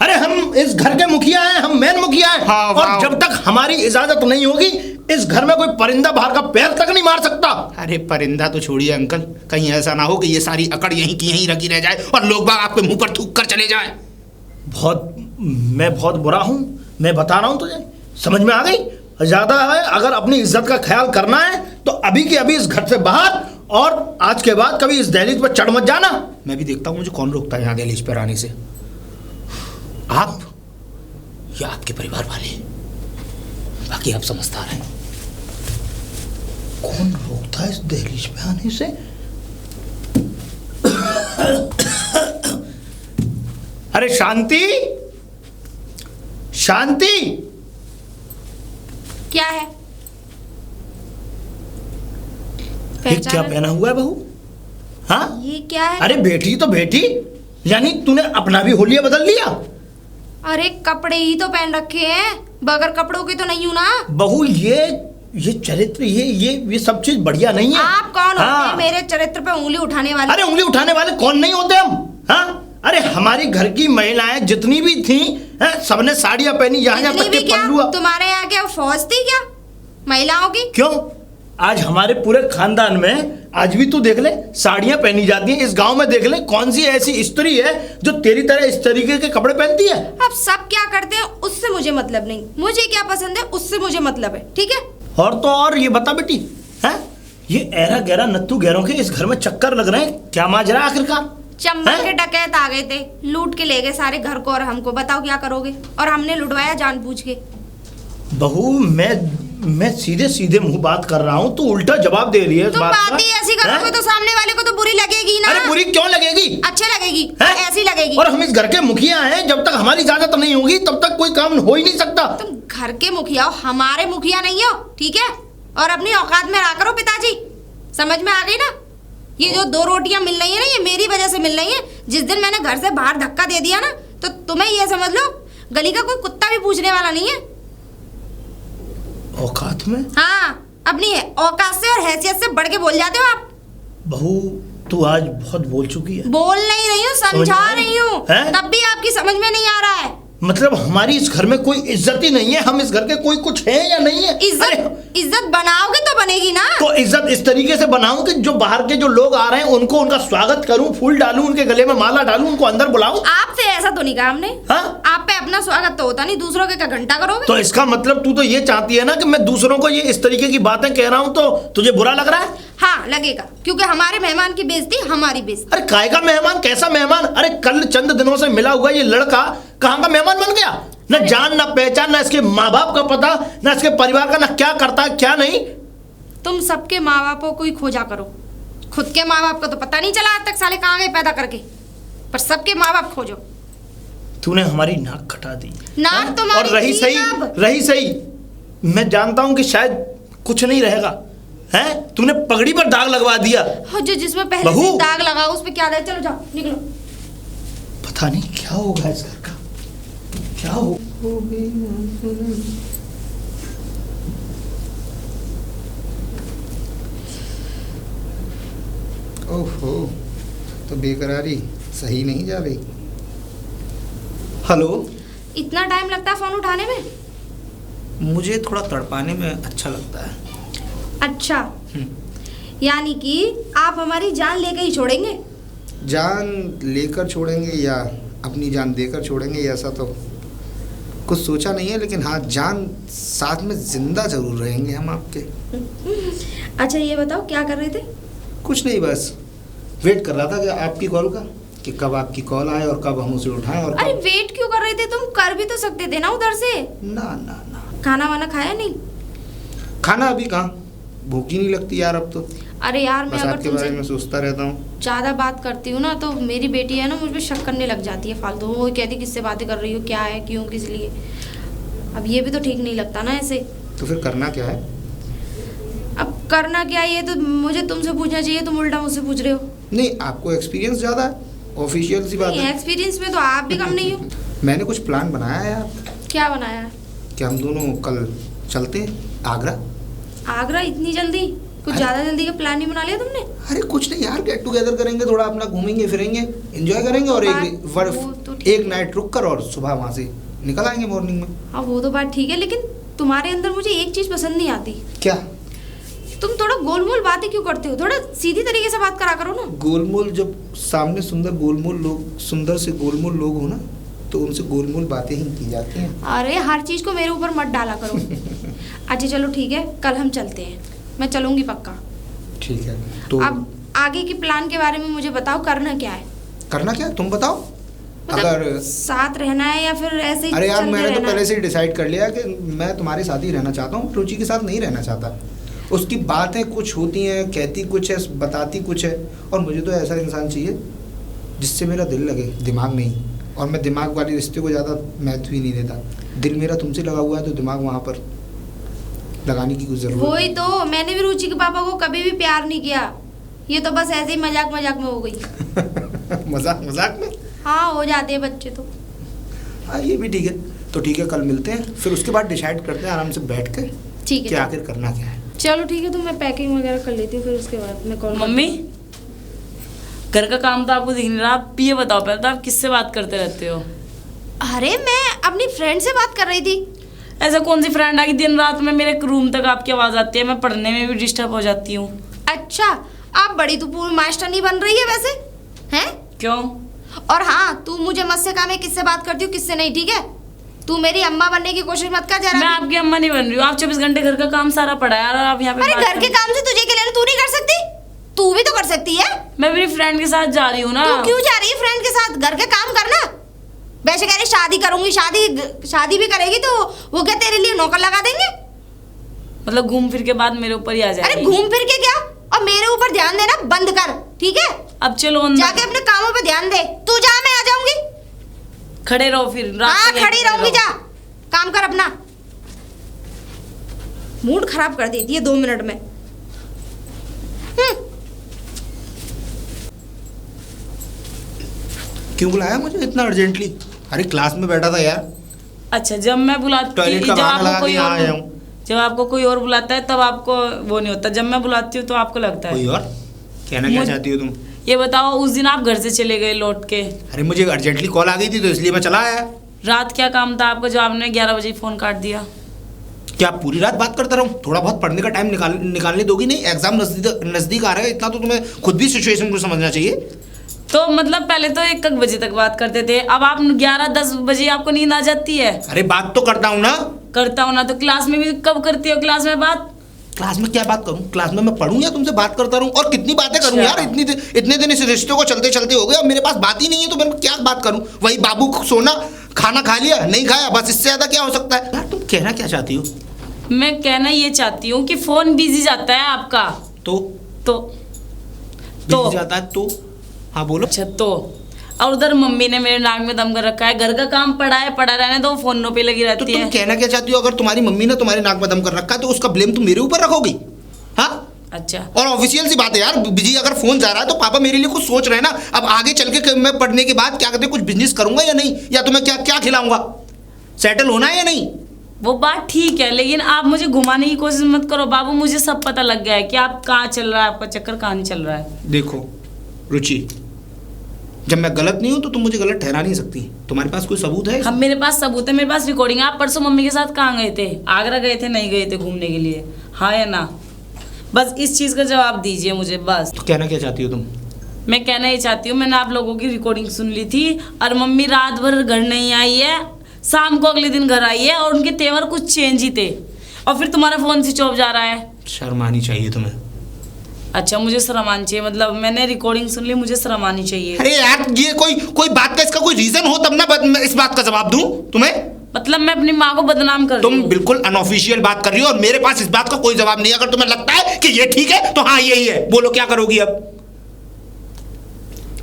अरे हम इस घर के मुखिया हैं, हम मेन मुखिया हैं। हाँ, और वाह। जब तक हमारी इजाजत नहीं होगी, इस घर में कोई परिंदा बाहर का पैर तक नहीं मार सकता। अरे परिंदा तो छोड़िए अंकल, कहीं ऐसा ना हो कि ये सारी अकड़ यहीं की यहीं रखी रह जाए और लोग बाग आपके मुंह पर थूक कर चले जाए। मैं बहुत बुरा हूं, मैं बता रहा हूं तुझे, समझ में आ गई? ज्यादा है, अगर अपनी इज्जत का ख्याल करना है तो अभी के अभी इस घर से बाहर, और आज के बाद कभी इस दहलीज पर चढ़ मत जाना। मैं भी देखता हूँ मुझे कौन रोकता है यहाँ दहलीज पर आने से, आप या आपके परिवार वाले। बाकी आप समझदार हैं। कौन रोकता है इस दहलीज पे आने से? अरे शांति, शांति, क्या है? ये क्या पहना हुआ है बहू? हाँ, ये क्या है? अरे बेटी तो बेटी, यानी तूने अपना भी होलिया बदल लिया? अरे कपड़े ही तो पहन रखे हैं, बगैर कपड़ों के तो नहीं हूं ना। बहू ये चरित्र, ये सब चीज बढ़िया नहीं है। आप कौन हाँ। होते हैं मेरे चरित्र पे उंगली उठाने वाले? अरे उंगली उठाने वाले कौन नहीं होते हम? हाँ, अरे हमारी घर की महिलाएं जितनी भी थी, सबने साड़ियां पहनी, यहाँ इतनी तक भी के क्या? पल्लू। तुम्हारे यहाँ क्या फौज थी क्या महिलाओं की? क्यों? आज हमारे पूरे खानदान में आज भी तू देख ले साड़ियां पहनी जाती हैं। इस गांव में देख ले कौन सी ऐसी स्त्री है जो तेरी तरह इस तरीके के कपड़े पहनती है? अब सब क्या करते हैं उससे मुझे मतलब नहीं, मुझे क्या पसंद है उससे मुझे मतलब है, ठीक है? और तो और ये बता बेटी, हैं ये ऐरा गहरा नत्थू गहरों के इस घर में चक्कर लग रहे हैं, क्या माजरा आखिरकार? चंबल हैं? के डकैत आ गए थे, लूट के ले गए सारे घर को और हमको। बताओ क्या करोगे? और हमने लुटवाया जानबूझ के। बहू मैं सीधे सीधे मुंह बात कर रहा हूँ, तू उल्टा जवाब दे रही है इस तुम बात का। बात ही ऐसी करोगे तो सामने वाले को तो बुरी लगेगी ना। अरे बुरी क्यों लगेगी? अच्छे लगेगी, हैं? ऐसी लगेगी। और हम इस घर के मुखिया हैं, जब तक हमारी इजाजत नहीं होगी तब तक कोई काम हो ही नहीं सकता। तुम घर के मुखिया हो, हमारे मुखिया नहीं हो, ठीक है? और अपनी औकात में रहा करो पिताजी, समझ में आ गई ना? ये जो 2 रोटियां मिल रही है ना, ये मेरी वजह से मिल रही है। जिस दिन मैंने घर से बाहर धक्का दे दिया ना, तो तुम्हें ये समझ लो गली का कोई कुत्ता भी पूछने वाला नहीं है। औकात में? हाँ, अपनी औकात से और हैसियत से बढ़ के बोल जाते हो आप। बहू तू आज बहुत बोल चुकी है। बोल नहीं रही हूँ, समझा रही हूँ, हैं? तब भी आपकी समझ में नहीं आ रहा है। मतलब हमारी इस घर में कोई इज्जत ही नहीं है? हम इस घर के कोई कुछ है या नहीं है? इज्जत बनाओगे तो बनेगी ना। तो इज्जत इस तरीके से बनाऊं कि जो बाहर के जो लोग आ रहे हैं उनको उनका स्वागत करूं, फूल डालूं, उनके गले में माला डालूं, उनको अंदर बुलाऊं। आपसे ऐसा तो नहीं कहा हमने। हाँ? आप पे अपना स्वागत तो होता नहीं, दूसरों के क्या घंटा करोगे? तो इसका मतलब तू तो ये चाहती है ना कि मैं दूसरों को ये इस तरीके की बातें कह रहा हूं तो तुझे बुरा लग रहा है? हाँ लगेगा, क्योंकि हमारे मेहमान की बेइज्जती हमारी बेइज्जती। अरे काय का मेहमान? कैसा मेहमान? अरे कल चंद दिनों से मिला हुआ ये लड़का कहाँ का मेहमान बन गया? न जान न पहचान, न इसके माँ बाप का पता, न इसके परिवार का, न क्या करता है क्या नहीं। तुम सबके माँ बापों को ही खोजा करो, खुद के माँ बाप का तो पता नहीं चला आज तक, साले कहाँ गए पैदा करके, पर सबके माँ बाप खोजो। तूने हमारी नाक कटा दी। नाक तुम्हारी और रही थी सही, अब। रही सही, मैं जानता हूं कि शायद कुछ नहीं रहेगा, हैं? तूने पगड़ी पर दाग लगवा दिया। हो, जो जिसमें पहले बहू। से दाग लगा उस पे क्या दे? चलो जाओ, निकलो। पता नहीं क्या होगा इस घर का, क्या हो। ओहो, तो बेकरारी सही नहीं जा रही। हेलो। इतना टाइम लगता है फोन उठाने में? मुझे थोड़ा तड़पाने में अच्छा लगता है। अच्छा, यानी कि आप हमारी जान लेके ही छोड़ेंगे? जान लेकर छोड़ेंगे या अपनी जान देकर छोड़ेंगे, ऐसा तो कुछ सोचा नहीं है, लेकिन हाँ जान साथ में जिंदा जरूर रहेंगे हम आपके। अच्छा ये बताओ क्या कर रहे थे? कुछ नहीं, बस वेट कर रहा था कि आपकी कॉल का, कि कब आपकी कॉल आए और कब हम उसे उठाएं। और अरे वेट क्यों कर रहे थे? तुम कर भी तो सकते थे ना उधर से। ना ना ना, खाना वाना खाया नहीं? खाना अभी कहाँ, भूख ही नहीं लगती यार अब तो। अरे यार मैं बस अगर आपके बारे में तुमसे सोचता रहता हूँ। ज्यादा बात करती हूँ ना तो मेरी बेटी है ना मुझ पे शक करने लग जाती है फालतू। वो कहती किससे बातें कर रही हो, क्या है, क्यों, किस लिए। अब ये भी तो ठीक नहीं लगता ना ऐसे। तो फिर करना क्या है? अब करना क्या है ये तो मुझे तुमसे पूछना चाहिए, तुम उल्टा मुझसे पूछ रहे हो। नहीं, आपको एक्सपीरियंस ज़्यादा है, ऑफिशियल सी बात है। एक्सपीरियंस में तो आप भी कम नहीं हो। मैंने कुछ प्लान बनाया है यार, क्या बनाया है? कि हम दोनों कल चलते हैं आगरा। आगरा इतनी जल्दी? कुछ अरे- ज्यादा जल्दी का प्लान नहीं बना लिया तुमने? अरे कुछ नहीं यार, गेट टुगेदर करेंगे, थोड़ा अपना घूमेंगे फिरेंगे, एंजॉय करेंगे और वो तो ठीक एक नाइट रुक कर और सुबह वहाँ से निकल आएंगे मॉर्निंग में। हाँ वो तो बात ठीक है, लेकिन तुम्हारे अंदर मुझे एक चीज पसंद नहीं आती। क्या? तुम थोड़ा गोलमोल बातें क्यों करते हो? थोड़ा सीधी तरीके से बात करा करो ना। गोलमोल, जब सामने सुंदर से गोलमोल लोग हो ना, तो उनसे गोलमोल बातें ही की जाती हैं। अरे हर चीज को मेरे ऊपर मत डाला करो। अच्छा चलो ठीक है, कल हम चलते हैं, मैं चलूंगी पक्का। ठीक है, तो अब आगे के प्लान के बारे में मुझे बताओ, करना क्या है? करना क्या, तुम बताओ। अगर साथ रहना है या फिर ऐसे ही अरे यार चलते मैंने तो रहना है? पहले से ही डिसाइड कर लिया कि मैं तुम्हारे साथ ही रहना चाहता हूँ, रुचि के साथ नहीं रहना चाहता। उसकी बातें कुछ होती हैं, कहती कुछ है, बताती कुछ है, और मुझे तो ऐसा इंसान चाहिए जिससे मेरा दिल लगे, दिमाग नहीं। और मैं दिमाग वाले रिश्ते को ज़्यादा महत्व ही नहीं देता। दिल मेरा तुमसे लगा हुआ है तो दिमाग वहाँ पर लगाने की कुछ ज़रूरत वही तो, मैंने भी रुचि के पापा को कभी भी प्यार नहीं किया, ये तो बस ऐसे ही मजाक मजाक में हो गई। नहीं। मजाक मजाक में हाँ हो जाते हैं बच्चे तो। हाँ ये भी ठीक है। तो ठीक है, कल मिलते हैं, फिर उसके बाद डिसाइड करते हैं आराम से बैठ कर ठीक कि है आखिर करना क्या है। चलो ठीक है, तो मैं पैकिंग वगैरह कर लेती हूँ, फिर उसके बाद मैं कॉल। मम्मी, घर का काम तो आपको दिख नहीं रहा, आप ये बताओ पहले तो आप किससे बात करते रहते हो? अरे मैं अपनी फ्रेंड से बात कर रही थी। ऐसा कौन सी फ्रेंड आ गई दिन रात में मेरे रूम तक आपकी आवाज़ आती है, मैं पढ़ने में भी डिस्टर्ब हो जाती हूँ। अच्छा, आप बड़ी तो पूरी मास्टर नहीं बन रही है वैसे, हैं? क्यों? और हाँ, तू मुझे मत सिखा मैं किससे बात करती हूँ किससे नहीं, ठीक है? तू मेरी अम्मा बनने की कोशिश मत कर जरा मैं भी। आपकी अम्मा नहीं बन रही हूँ, आप 24 घंटे घर का काम सारा पड़ा है और आप यहाँ पे अरे बात घर के कर- काम से तुझे क्या लेना, तू नहीं कर सकती? तू भी तो कर सकती है। मैं मेरी फ्रेंड के साथ जा रही हूँ ना। तू क्यों जा रही है फ्रेंड के साथ? घर के काम करना। वैसे कह रही शादी करूंगी, शादी भी करेगी तो वो क्या तेरे लिए नौकर लगा देंगे? मतलब घूम फिर के बाद मेरे ऊपर ही आ अरे जाएगी। घूम फिर के क्या, और मेरे ऊपर ध्यान देना बंद कर, ठीक है? अब चलो अंदर। जाके अपने कामों पे ध्यान दे। तू जा, मैं आ जाऊंगी। खड़े रहो फिर रात हाँ तक यहीं खड़ी खड़े रहूंगी, रहो। जा काम कर अपना। मूड खराब कर देती है 2 मिनट में। क्यों बुलाया मुझे इतना अर्जेंटली? अरे क्लास में बैठा था यार। अच्छा, जब मैं बुलाती टॉयलेट का जब बहाना आपको लगा कोई के यहाँ और आया हूँ। जब आपको कोई और बुलाता है तब आपको वो नहीं होता, जब मैं बुलाती हूँ तो आपको लगता कोई है। और कहना क्या मुझ- चाहती हो तुम? ये बताओ, उस दिन आप घर से चले गए लौट के, अरे मुझे अर्जेंटली कॉल आ गई थी तो इसलिए मैं चला आया। रात क्या काम था आपको जो आपने 11 बजे फोन काट दिया? क्या पूरी रात बात करता रहूं? थोड़ा बहुत पढ़ने का टाइम निकालने दोगी नहीं? एग्जाम नजदीक आ रहा है, इतना तो तुम्हें खुद भी सिचुएशन को समझना चाहिए। तो मतलब पहले तो 1 बजे तक बात करते थे, अब आप 11-10 बजे आपको नींद आ जाती है। अरे बात तो करता हूँ ना। करता हूँ ना, तो क्लास में भी कब करती हो? क्लास में बात क्लास में क्या बात करूं? क्लास में मैं पढ़ूं या तुमसे बात करता रहूं? और कितनी बातें करूं अच्छा। यार? इतने दिन इस रिश्ते को चलते चलते हो गए, अब मेरे पास बात ही नहीं है तो मैं क्या बात करूं? वही बाबू को सोना, खाना खा लिया नहीं खाया, बस इससे ज्यादा क्या हो सकता है? यार तुम कहना क्या चाहती हो? मैं कहना ये चाहती हूँ कि फोन बिजी जाता है आपका। तो तो जाता है तो हाँ बोलो। अच्छा तो, और उधर मम्मी ने मेरे नाक में दम कर रखा है, घर का काम पड़ा है, पड़ा रहने दो, फोनों पे लगी तो रहती तुम है। कहना क्या चाहती हो? अगर तुम्हारी मम्मी ने तुम्हारे नाक में दम कर रखा है तो उसका ब्लेम तुम मेरे ऊपर रखोगी? हाँ, अच्छा, और ऑफिशियल सी बात है यार, बिजी अगर फोन जा रहा है तो पापा मेरे लिए कुछ सोच रहे हैं ना। अब आगे चल के मैं पढ़ने के बाद क्या कहते हैं, कुछ बिजनेस करूंगा या नहीं, या तुम्हें क्या क्या खिलाऊंगा? सेटल होना है या नहीं? वो बात ठीक है, लेकिन आप मुझे घुमाने की कोशिश मत करो बाबू, मुझे सब पता लग गया है कि आप कहाँ चल रहा है, आपका चक्कर कहाँ नहीं चल रहा है। देखो रुचि, जब मैं गलत नहीं हूं तो तुम मुझे गलत ठहरा नहीं सकती। तुम्हारे पास कोई सबूत है? हम मेरे पास सबूत है, मेरे पास रिकॉर्डिंग है। आप परसों मम्मी के साथ कहाँ गए थे? आगरा गए थे, नहीं गए थे घूमने के लिए? हाँ या ना? बस इस चीज़ का जवाब दीजिए मुझे बस। तो कहना क्या चाहती हो तुम? मैं कहना ये चाहती हूँ, मैंने आप लोगों की रिकॉर्डिंग सुन ली थी और मम्मी रात भर घर नहीं आई है, शाम को अगले दिन घर आई है और उनके तेवर कुछ चेंज ही थे, और फिर तुम्हारा फोन स्विच ऑफ जा रहा है। शर्म आनी चाहिए तुम्हें। अच्छा, मुझे शर्म आनी चाहिए? मतलब मैंने रिकॉर्डिंग सुन ली, मुझे शर्म आनी चाहिए? अरे यार ये कोई बात का इसका कोई रीजन हो तब ना मैं इस बात का जवाब दूं तुम्हें। मतलब मैं अपनी माँ को बदनाम कर रही तुम हूँ? बिल्कुल अनऑफिशियल बात कर रही हो और मेरे पास इस बात का कोई जवाब नहीं है। अगर तुम्हें लगता है कि ये ठीक है तो हाँ यही है, बोलो क्या करोगी अब?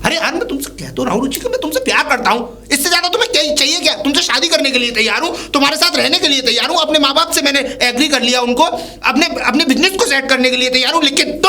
अरे यार मैं तुमसे कह तो रहा हूँ रुचि कि मैं तुमसे प्यार करता हूँ, इससे ज्यादा तुम्हें क्या चाहिए? क्या तुमसे शादी करने के लिए तैयार हूँ, तुम्हारे साथ रहने के लिए तैयार हूँ, अपने माँ बाप से मैंने एग्री कर लिया, उनको अपने बिजनेस को सेट करने के लिए तैयार हूँ, लेकिन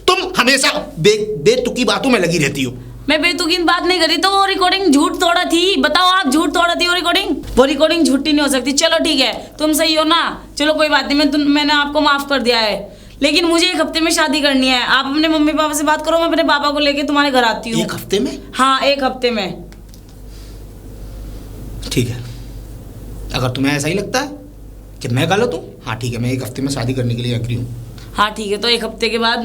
तुम हमेशा बेतुकी बातों में लगी रहती हो। मैं बेतुकीन बात नहीं करी, तो वो रिकॉर्डिंग झूठ थोड़ा थी? बताओ आप, झूठ थोड़ा थी वो रिकॉर्डिंग झूठी नहीं हो सकती। चलो ठीक है, तुम सही हो ना, चलो कोई बात नहीं, मैंने आपको माफ कर दिया है, लेकिन मुझे 1 हफ्ते में शादी करनी है। आप अपने मम्मी पापा से बात करो, मैं अपने पापा को लेके तुम्हारे घर आती हूँ। 1 हफ्ते में? हाँ 1 हफ्ते में। ठीक है, अगर तुम्हें ऐसा ही लगता है कि मैं गलत हूँ, हाँ ठीक है, मैं 1 हफ्ते में शादी करने के लिए एग्री हूँ। हाँ ठीक है, तो 1 हफ्ते के बाद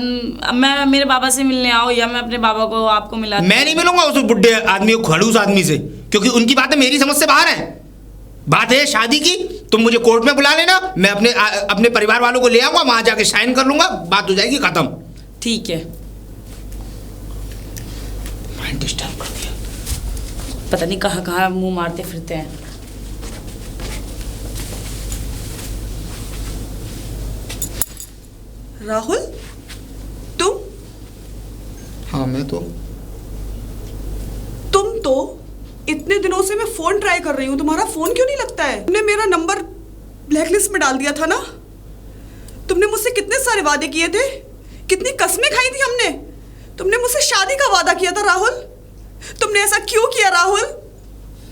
मैं मेरे बाबा से मिलने आओ या मैं अपने बाबा को आपको मिला। मैं नहीं मिलूंगा उस बुढ़े आदमी को, खड़ूस आदमी से, क्योंकि उनकी बातें मेरी समझ से बाहर हैं। बात है शादी की, तुम मुझे कोर्ट में बुला लेना, मैं अपने परिवार वालों को ले आऊंगा, वहां जाके साइन कर लूंगा, बात हो जाएगी खत्म। ठीक है। माइंड डिस्टर्ब कर दिया। पता नहीं कहाँ कहाँ मुंह मारते फिरते हैं। राहुल, तुम हाँ मैं तो इतने दिनों से मैं फोन ट्राई कर रही हूँ, तुम्हारा फोन क्यों नहीं लगता है? तुमने मेरा नंबर ब्लैकलिस्ट में डाल दिया था ना? तुमने मुझसे कितने सारे वादे किए थे, कितनी कस्में खाई थी हमने। तुमने मुझसे शादी का वादा किया था राहुल, तुमने ऐसा क्यों किया राहुल?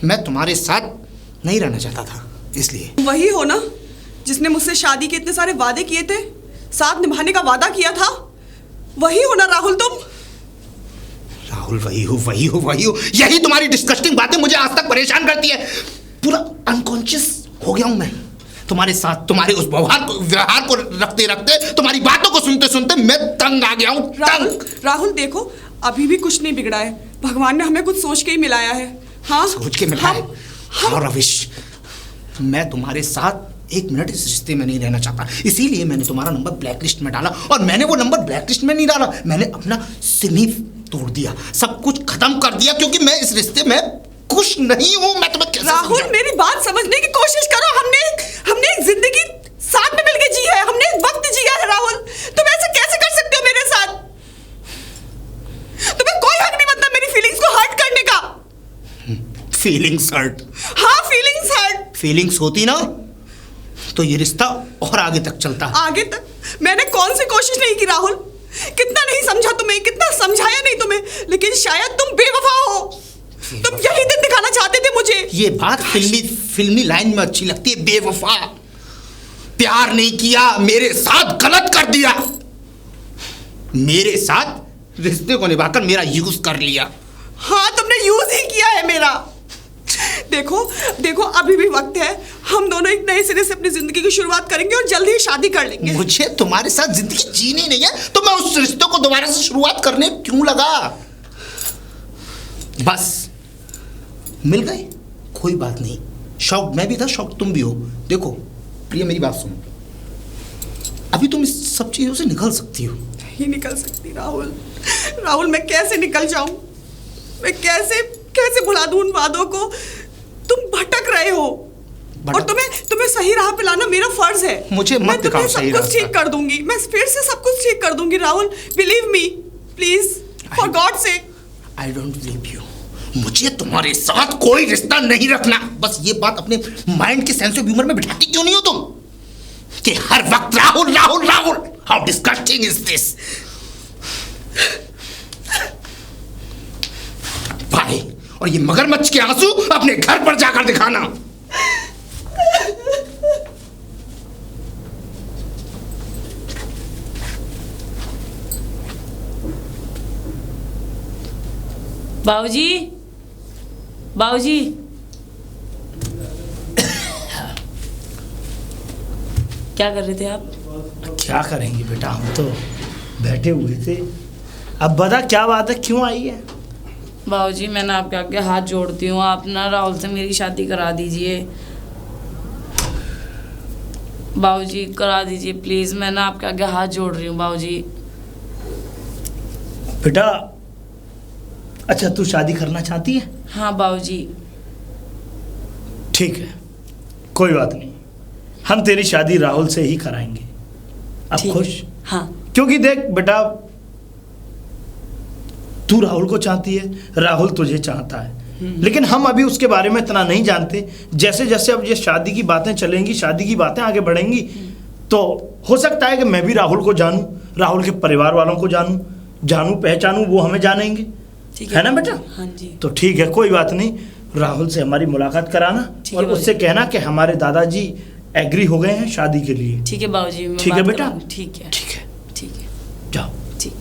मैं तुम्हारे साथ नहीं रहना चाहता था, इसलिए। वही हो ना जिसने मुझसे शादी के इतने सारे वादे किए थे, साथ निभाने का वादा किया था, वही हो ना राहुल तुम? राहुल वही हो, यही तुम्हारी डिस्कस्टिंग बातें मुझे आज तक परेशान करती है। पूरा अनकॉन्शियस हो गया हूं मैं तुम्हारे साथ, तुम्हारे उस व्यवहार को रखते रखते, तुम्हारी बातों को सुनते सुनते मैं तंग आ गया हूं। राहुल देखो, अभी भी कुछ नहीं बिगड़ा है, भगवान ने हमें कुछ सोच के ही मिलाया है। हाँ सोच के मिला है। हाँ रविश, मैं तुम्हारे साथ एक मिनट इस रिश्ते में नहीं रहना चाहता, इसीलिए मैंने तुम्हारा नंबर ब्लैकलिस्ट में डाला। और मैंने वो नंबर ब्लैकलिस्ट में नहीं डाला, मैंने अपना सिम ही तोड़ दिया, सब कुछ खत्म कर दिया, क्योंकि मैं इस रिश्ते में खुश नहीं हूं। मैं तुम्हें कैसे राहुल मेरी बात समझने की कोशिश करो। हमने एक जिंदगी साथ में मिलकर जी है, हमने एक वक्त जिया है राहुल, तुम ऐसे कैसे कर सकते हो मेरे साथ? तुम्हें कोई हक नहीं बनता मेरी फीलिंग्स को हर्ट करने का। Feelings hurt? हाँ फीलिंग्स हर्ट। फीलिंग्स होती ना तो ये रिश्ता और आगे तक चलता। आगे तक? मैंने कौन सी कोशिश नहीं की राहुल, कितना नहीं समझा तुम्हें, कितना समझाया नहीं तुम्हें, लेकिन शायद तुम बेवफा हो। तुम यही दिन दिखाना चाहते थे मुझे। ये बात फिल्मी लाइन में अच्छी लगती है, बेवफा। प्यार नहीं किया, मेरे साथ गलत कर दिया, मेरे साथ रिश्ते को निभाकर मेरा यूज कर लिया। हाँ तुमने यूज ही किया है मेरा। देखो अभी भी वक्त है, हम दोनों एक नए सिरे से अपनी जिंदगी की शुरुआत करेंगे और जल्दी ही शादी कर लेंगे। मुझे तुम्हारे साथ जिंदगी जीनी नहीं है तो मैं उस रिश्ते को दोबारा से शुरुआत करने क्यों लगा? बस मिल गए, कोई बात नहीं। शौक मैं भी था, शौक तुम भी हो। देखो प्रिया मेरी बात सुनो, अभी तुम इस सब चीजों से निकल सकती हो। नहीं निकल सकती राहुल, मैं कैसे निकल जाऊं? मैं कैसे भुला दूं उन वादों को? तुम भटक रहे हो और तुम्हें सही राह पे लाना मेरा फर्ज है। मुझे मत दिखाओ सही राह। सब कुछ ठीक कर दूंगी मैं, फिर से सब कुछ ठीक कर दूंगी Rahul, believe me please, for God sake. I don't believe you. मुझे तुम्हारे साथ कोई रिश्ता नहीं रखना। बस ये बात अपने माइंड के सेंस ऑफ ह्यूमर में बिठाती क्यों नहीं हो तुम कि हर वक्त Rahul Rahul Rahul? How disgusting is this? भाई, और ये मगरमच्छ के आंसू अपने घर पर जाकर दिखाना। बाबूजी क्या कर रहे थे आप? क्या करेंगे बेटा, हम तो बैठे हुए थे। अब बता क्या बात है, क्यों आई है? बाबूजी मैंने आपके आगे हाथ जोड़ती हूँ, आप ना राहुल से मेरी शादी करा दीजिए। बाबूजी करा दीजिए प्लीज, मैं ना आपके आगे हाथ जोड़ रही हूँ बाबूजी। बेटा अच्छा तू शादी करना चाहती है? हाँ बाबूजी। ठीक है, कोई बात नहीं, हम तेरी शादी राहुल से ही कराएंगे। अब ठीक खुश? हाँ। क्योंकि देख बेटा, तू राहुल को चाहती है, राहुल तुझे चाहता है, लेकिन हम अभी उसके बारे में इतना नहीं जानते। जैसे जैसे अब ये शादी की बातें चलेंगी, शादी की बातें आगे बढ़ेंगी, तो हो सकता है कि मैं भी राहुल को जानूं, राहुल के परिवार वालों को जानूं पहचानूं, वो हमें जानेंगे, है ना बेटा? हाँ जी। तो ठीक है, कोई बात नहीं, राहुल से हमारी मुलाकात कराना और उससे कहना कि हमारे दादाजी एग्री हो गए हैं शादी के लिए। ठीक है बाबूजी। ठीक है बेटा? ठीक है ठीक है, ठीक है, जाओ। ठीक।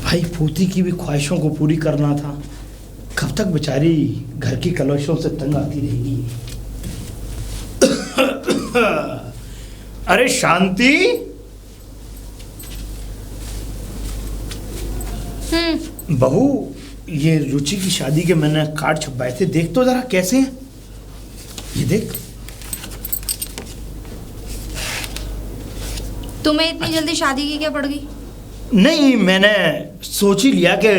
भाई पोती की भी ख्वाहिशों को पूरी करना था, कब तक बेचारी घर की कलशों से तंग आती रहेगी। अरे शांति, बहू ये रुचि की शादी के मैंने कार्ड छपवाए थे, देख तो जरा कैसे हैं, ये देख। तुम्हें इतनी जल्दी शादी की क्या पड़ गई? नहीं, मैंने सोच ही लिया कि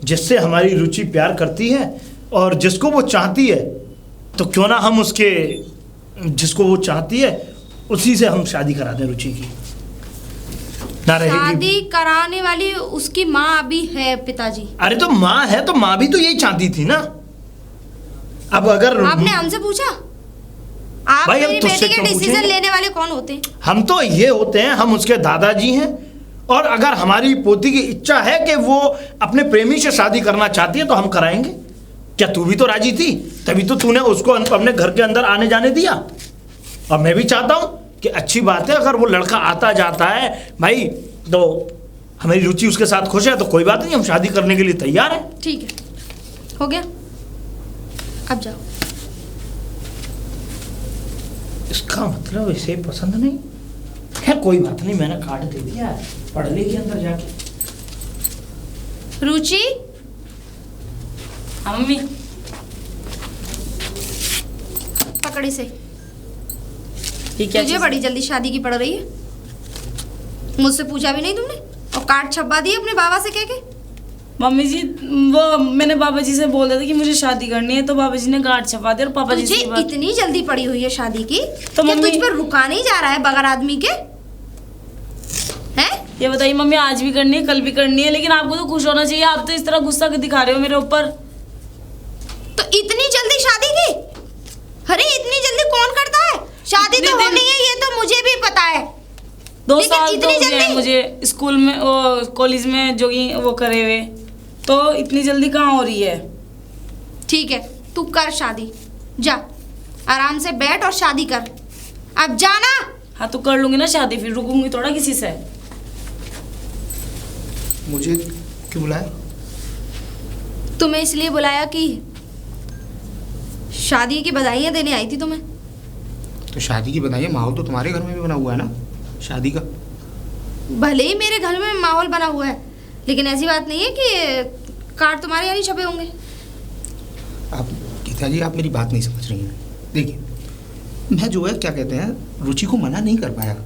जिससे हमारी रुचि प्यार करती है और जिसको वो चाहती है, तो क्यों ना हम उसके, जिसको वो चाहती है उसी से हम शादी करा दें रुचि की। ना रहेगी। शादी कराने वाली उसकी माँ अभी है पिताजी। अरे तो माँ है तो माँ भी तो यही चाहती थी ना। अब अगर आपने हमसे पूछा? आप भाई, हम मेरी तुझसे बेटी के क्यों डिसीजन पूछेंगे? लेने वाले कौन होते हैं? हम तो ये होते हैं, हम उसके दादाजी हैं। और अगर हमारी पोती की इच्छा है कि वो अपने प्रेमी से शादी करना चाहती है तो हम कराएंगे। क्या तू भी तो राजी थी? तभी तो तूने उसको अपने घर के अंदर आने जाने दिया। और मैं भी चाहता हूं कि अच्छी बात है, अगर वो लड़का आता जाता है भाई, तो हमारी रुचि उसके साथ खुश है तो कोई बात नहीं, हम शादी करने के लिए तैयार हैं। ठीक है, हो गया, अब जाओ। इसका मतलब इसे पसंद नहीं है। कोई बात नहीं, मैंने कार्ड दे दिया है, पढ़ लेगी अंदर जाके। रुचि, हाँ मम्मी। पकड़ी से। ये क्या तुझे चीज़? बड़ी जल्दी शादी की पड़ रही है। मुझसे पूछा भी नहीं तुमने और कार्ड छपवा दिए अपने बाबा से कह के। मम्मी जी, वो मैंने बाबा जी से बोल दिया था कि मुझे शादी करनी है, तो बाबा जी ने कार्ड छपा दिया और पापा जी तुझे से बात- इतनी जल्दी पड़ी हुई है शादी की, तो क्या मम्मी- तुझ पर रुका नहीं जा रहा है बगैर आदमी के? हैं? ये बताइए मम्मी, आज भी करनी है, कल भी करनी है, लेकिन आपको तो खुश होना चाहिए। आप तो इस तरह गुस्सा दिखा रहे हो मेरे ऊपर। तो इतनी जल्दी शादी की? अरे इतनी जल्दी कौन करता है? शादी तो इतने दिन- होनी है, ये तो मुझे भी पता है। 2 लेकिन साल तो इतनी हो गए हैं जल्दी? मुझे स्कूल में, वो कॉलेज में जो कि वो करे हुए, तो इतनी जल्दी कहाँ हो रही है? ठीक है, तू कर शादी, जा आराम से बैठ और शादी कर। अब जाना। हाँ तो कर लूंगी ना शादी, फिर रुकूंगी थोड़ा किसी से। मुझे क्यों बुलाया? तुम्हें इसलिए बुलाया कि शादी की बधाइयाँ देने आई थी तुम्हें। तो शादी की बधाई, माहौल तो तुम्हारे घर में भी बना हुआ है ना शादी का। भले ही मेरे घर में माहौल बना हुआ है, लेकिन ऐसी बात नहीं है कि कार्ड तुम्हारे यहाँ नहीं छपे होंगे। आप गीता जी, आप मेरी बात नहीं समझ रही हैं। देखिए, मैं जो है क्या कहते हैं, रुचि को मना नहीं कर पाया।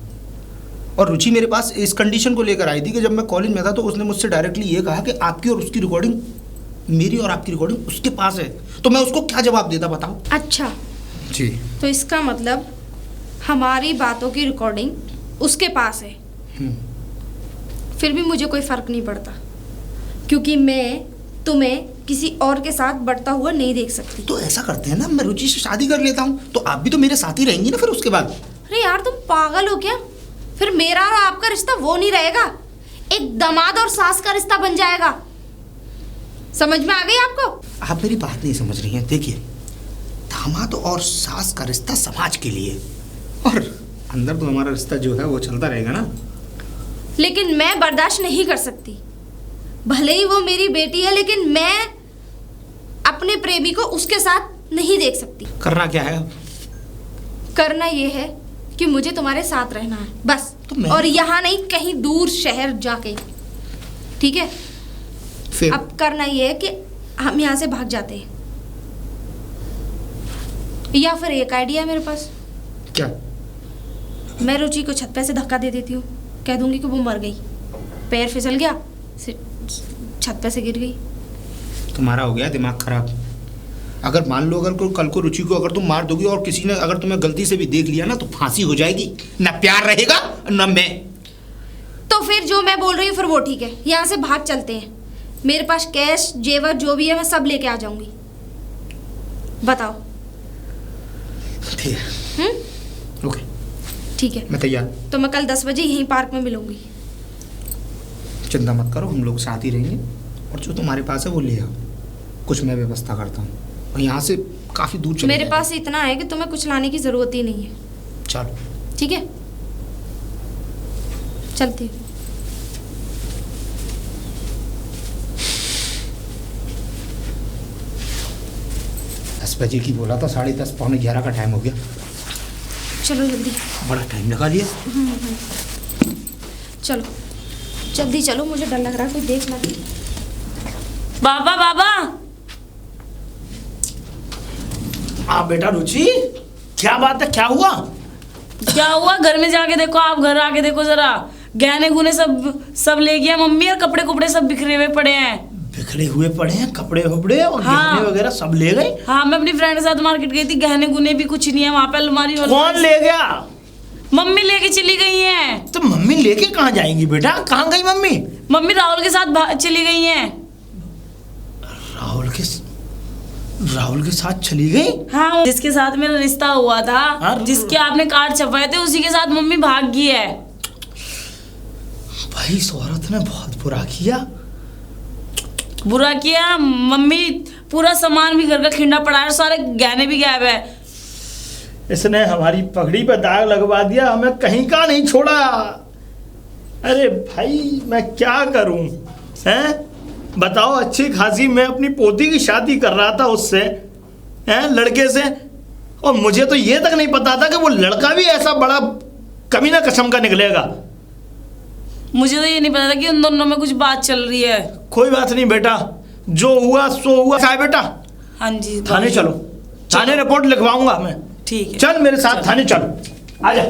और रुचि मेरे पास इस कंडीशन को लेकर आई थी कि जब मैं कॉलेज में था तो उसने मुझसे डायरेक्टली ये कहा कि आपकी और उसकी रिकॉर्डिंग, मेरी और आपकी रिकॉर्डिंग उसके पास है। तो मैं उसको क्या जवाब देता बताओ। अच्छा, जी। तो इसका मतलब हमारी बातों की रिकॉर्डिंग उसके पास है। फिर भी मुझे कोई फर्क नहीं पड़ता, क्योंकि मैं तुम्हें किसी और के साथ बढ़ता हुआ नहीं देख सकती। तो ऐसा करते हैं ना, मैं रुचि से शादी कर लेता हूँ, तो आप भी तो मेरे साथ ही रहेंगी ना फिर उसके बाद। अरे यार, तुम पागल हो क्या? फिर मेरा और आपका रिश्ता वो नहीं रहेगा, एक दामाद और सास का रिश्ता बन जाएगा। समझ में आ गई आपको? आप मेरी बात नहीं समझ रही हैं। देखिए, दामाद और सास का रिश्ता समाज के लिए, और अंदर तो हमारा रिश्ता जो है वो चलता रहेगा ना। लेकिन मैं बर्दाश्त नहीं कर सकती। भले ही वो मेरी बेटी है, लेकिन मैं अपने प्रेमी को उसके साथ नहीं देख सकती। करना क्या है? करना ये है कि मुझे तुम्हारे साथ रहना है, बस। तो मैं- और यहाँ नहीं, कहीं दूर शहर जाके, ठीक है? फिर अब करना ये है कि हम यहाँ से भाग जाते हैं, या फिर एक आइडिया है मेरे पास। क्या? मैं रुचि को छत पे से धक्का दे देती हूँ, कह दूंगी कि वो मर गई, पैर फिसल गया, छत पे से गिर गई। तुम्हारा हो गया दिमाग खराब। अगर मान लो, अगर कल को रुचि को अगर तुम मार दोगी और किसी ने अगर तुम्हें गलती से भी देख लिया ना, तो फांसी हो जाएगी। ना प्यार रहेगा ना मैं। तो फिर जो मैं बोल रही हूँ फिर वो ठीक है, यहाँ से भाग चलते हैं। मेरे पास कैश जेवर जो भी है मैं सब लेके आ जाऊंगी। बताओ। ठीक है, ओके, ठीक है, मैं तैयार। तो मैं कल 10 बजे यहीं पार्क में मिलूंगी। चिंता मत करो, हम लोग साथ ही रहेंगे। और जो तुम्हारे पास है वो ले आओ, कुछ मैं व्यवस्था करता हूँ। और यहाँ से काफ़ी दूर चले मेरे जाएंगे। पास इतना है कि तुम्हें कुछ लाने की जरूरत ही नहीं है। चलो। ठीक है, चलती हूँ। दस बजे की बोला था, 10:30 पौने 11 का टाइम हो गया। चलो जल्दी, बड़ा टाइम लगा लिया। चलो जल्दी चलो, मुझे डर लग रहा है कोई देख ना ले। बाबा बाबा, हाँ बेटा रुचि, क्या बात है, क्या हुआ? क्या हुआ? घर में जाके देखो, आप घर आके देखो जरा। गहने गुने सब ले गया मम्मी, और कपड़े कुपड़े सब बिखरे हुए पड़े हैं। बिखरे हुए पड़े हैं कपड़े वपड़े और हाँ। गहने वगैरह सब ले गए। हाँ, मैं अपनी फ्रेंड के साथ मार्केट गई थी, गहने गुने भी कुछ नहीं है वहाँ पे, अलमारी कौन ले गया? मम्मी लेके चली गई हैं। तो मम्मी लेके कहाँ जाएंगी बेटा? कहाँ गई मम्मी? मम्मी राहुल के साथ चली गई हैं। राहुल के साथ चली गई? हाँ, जिसके साथ मेरा रिश्ता हुआ था, हाँ। जिसके आपने कार्ड छपवाए थे, उसी के साथ मम्मी भाग गई है। भाई इस औरत ने बहुत बुरा किया। बुरा किया। मम्मी पूरा सामान भी घर का खिंडा पड़ा है, सारे गहने भी गायब है। इसने हमारी पगड़ी पे दाग लगवा दिया, हमें कहीं का नहीं छोड़ा। अरे भाई मैं क्या करूं? हैं बताओ, अच्छी खासी मैं अपनी पोती की शादी कर रहा था उससे, हैं लड़के से, और मुझे तो ये तक नहीं पता था कि वो लड़का भी ऐसा बड़ा कमीना किस्म का निकलेगा। मुझे तो ये नहीं पता था कि उन दोनों में कुछ बात चल रही है। कोई बात नहीं बेटा, जो हुआ सो हुआ। क्या है बेटा? हाँ जी, थाने चलो, थाने रिपोर्ट लिखवाऊंगा मैं। ठीक है, चल मेरे साथ थाने चल, आजा।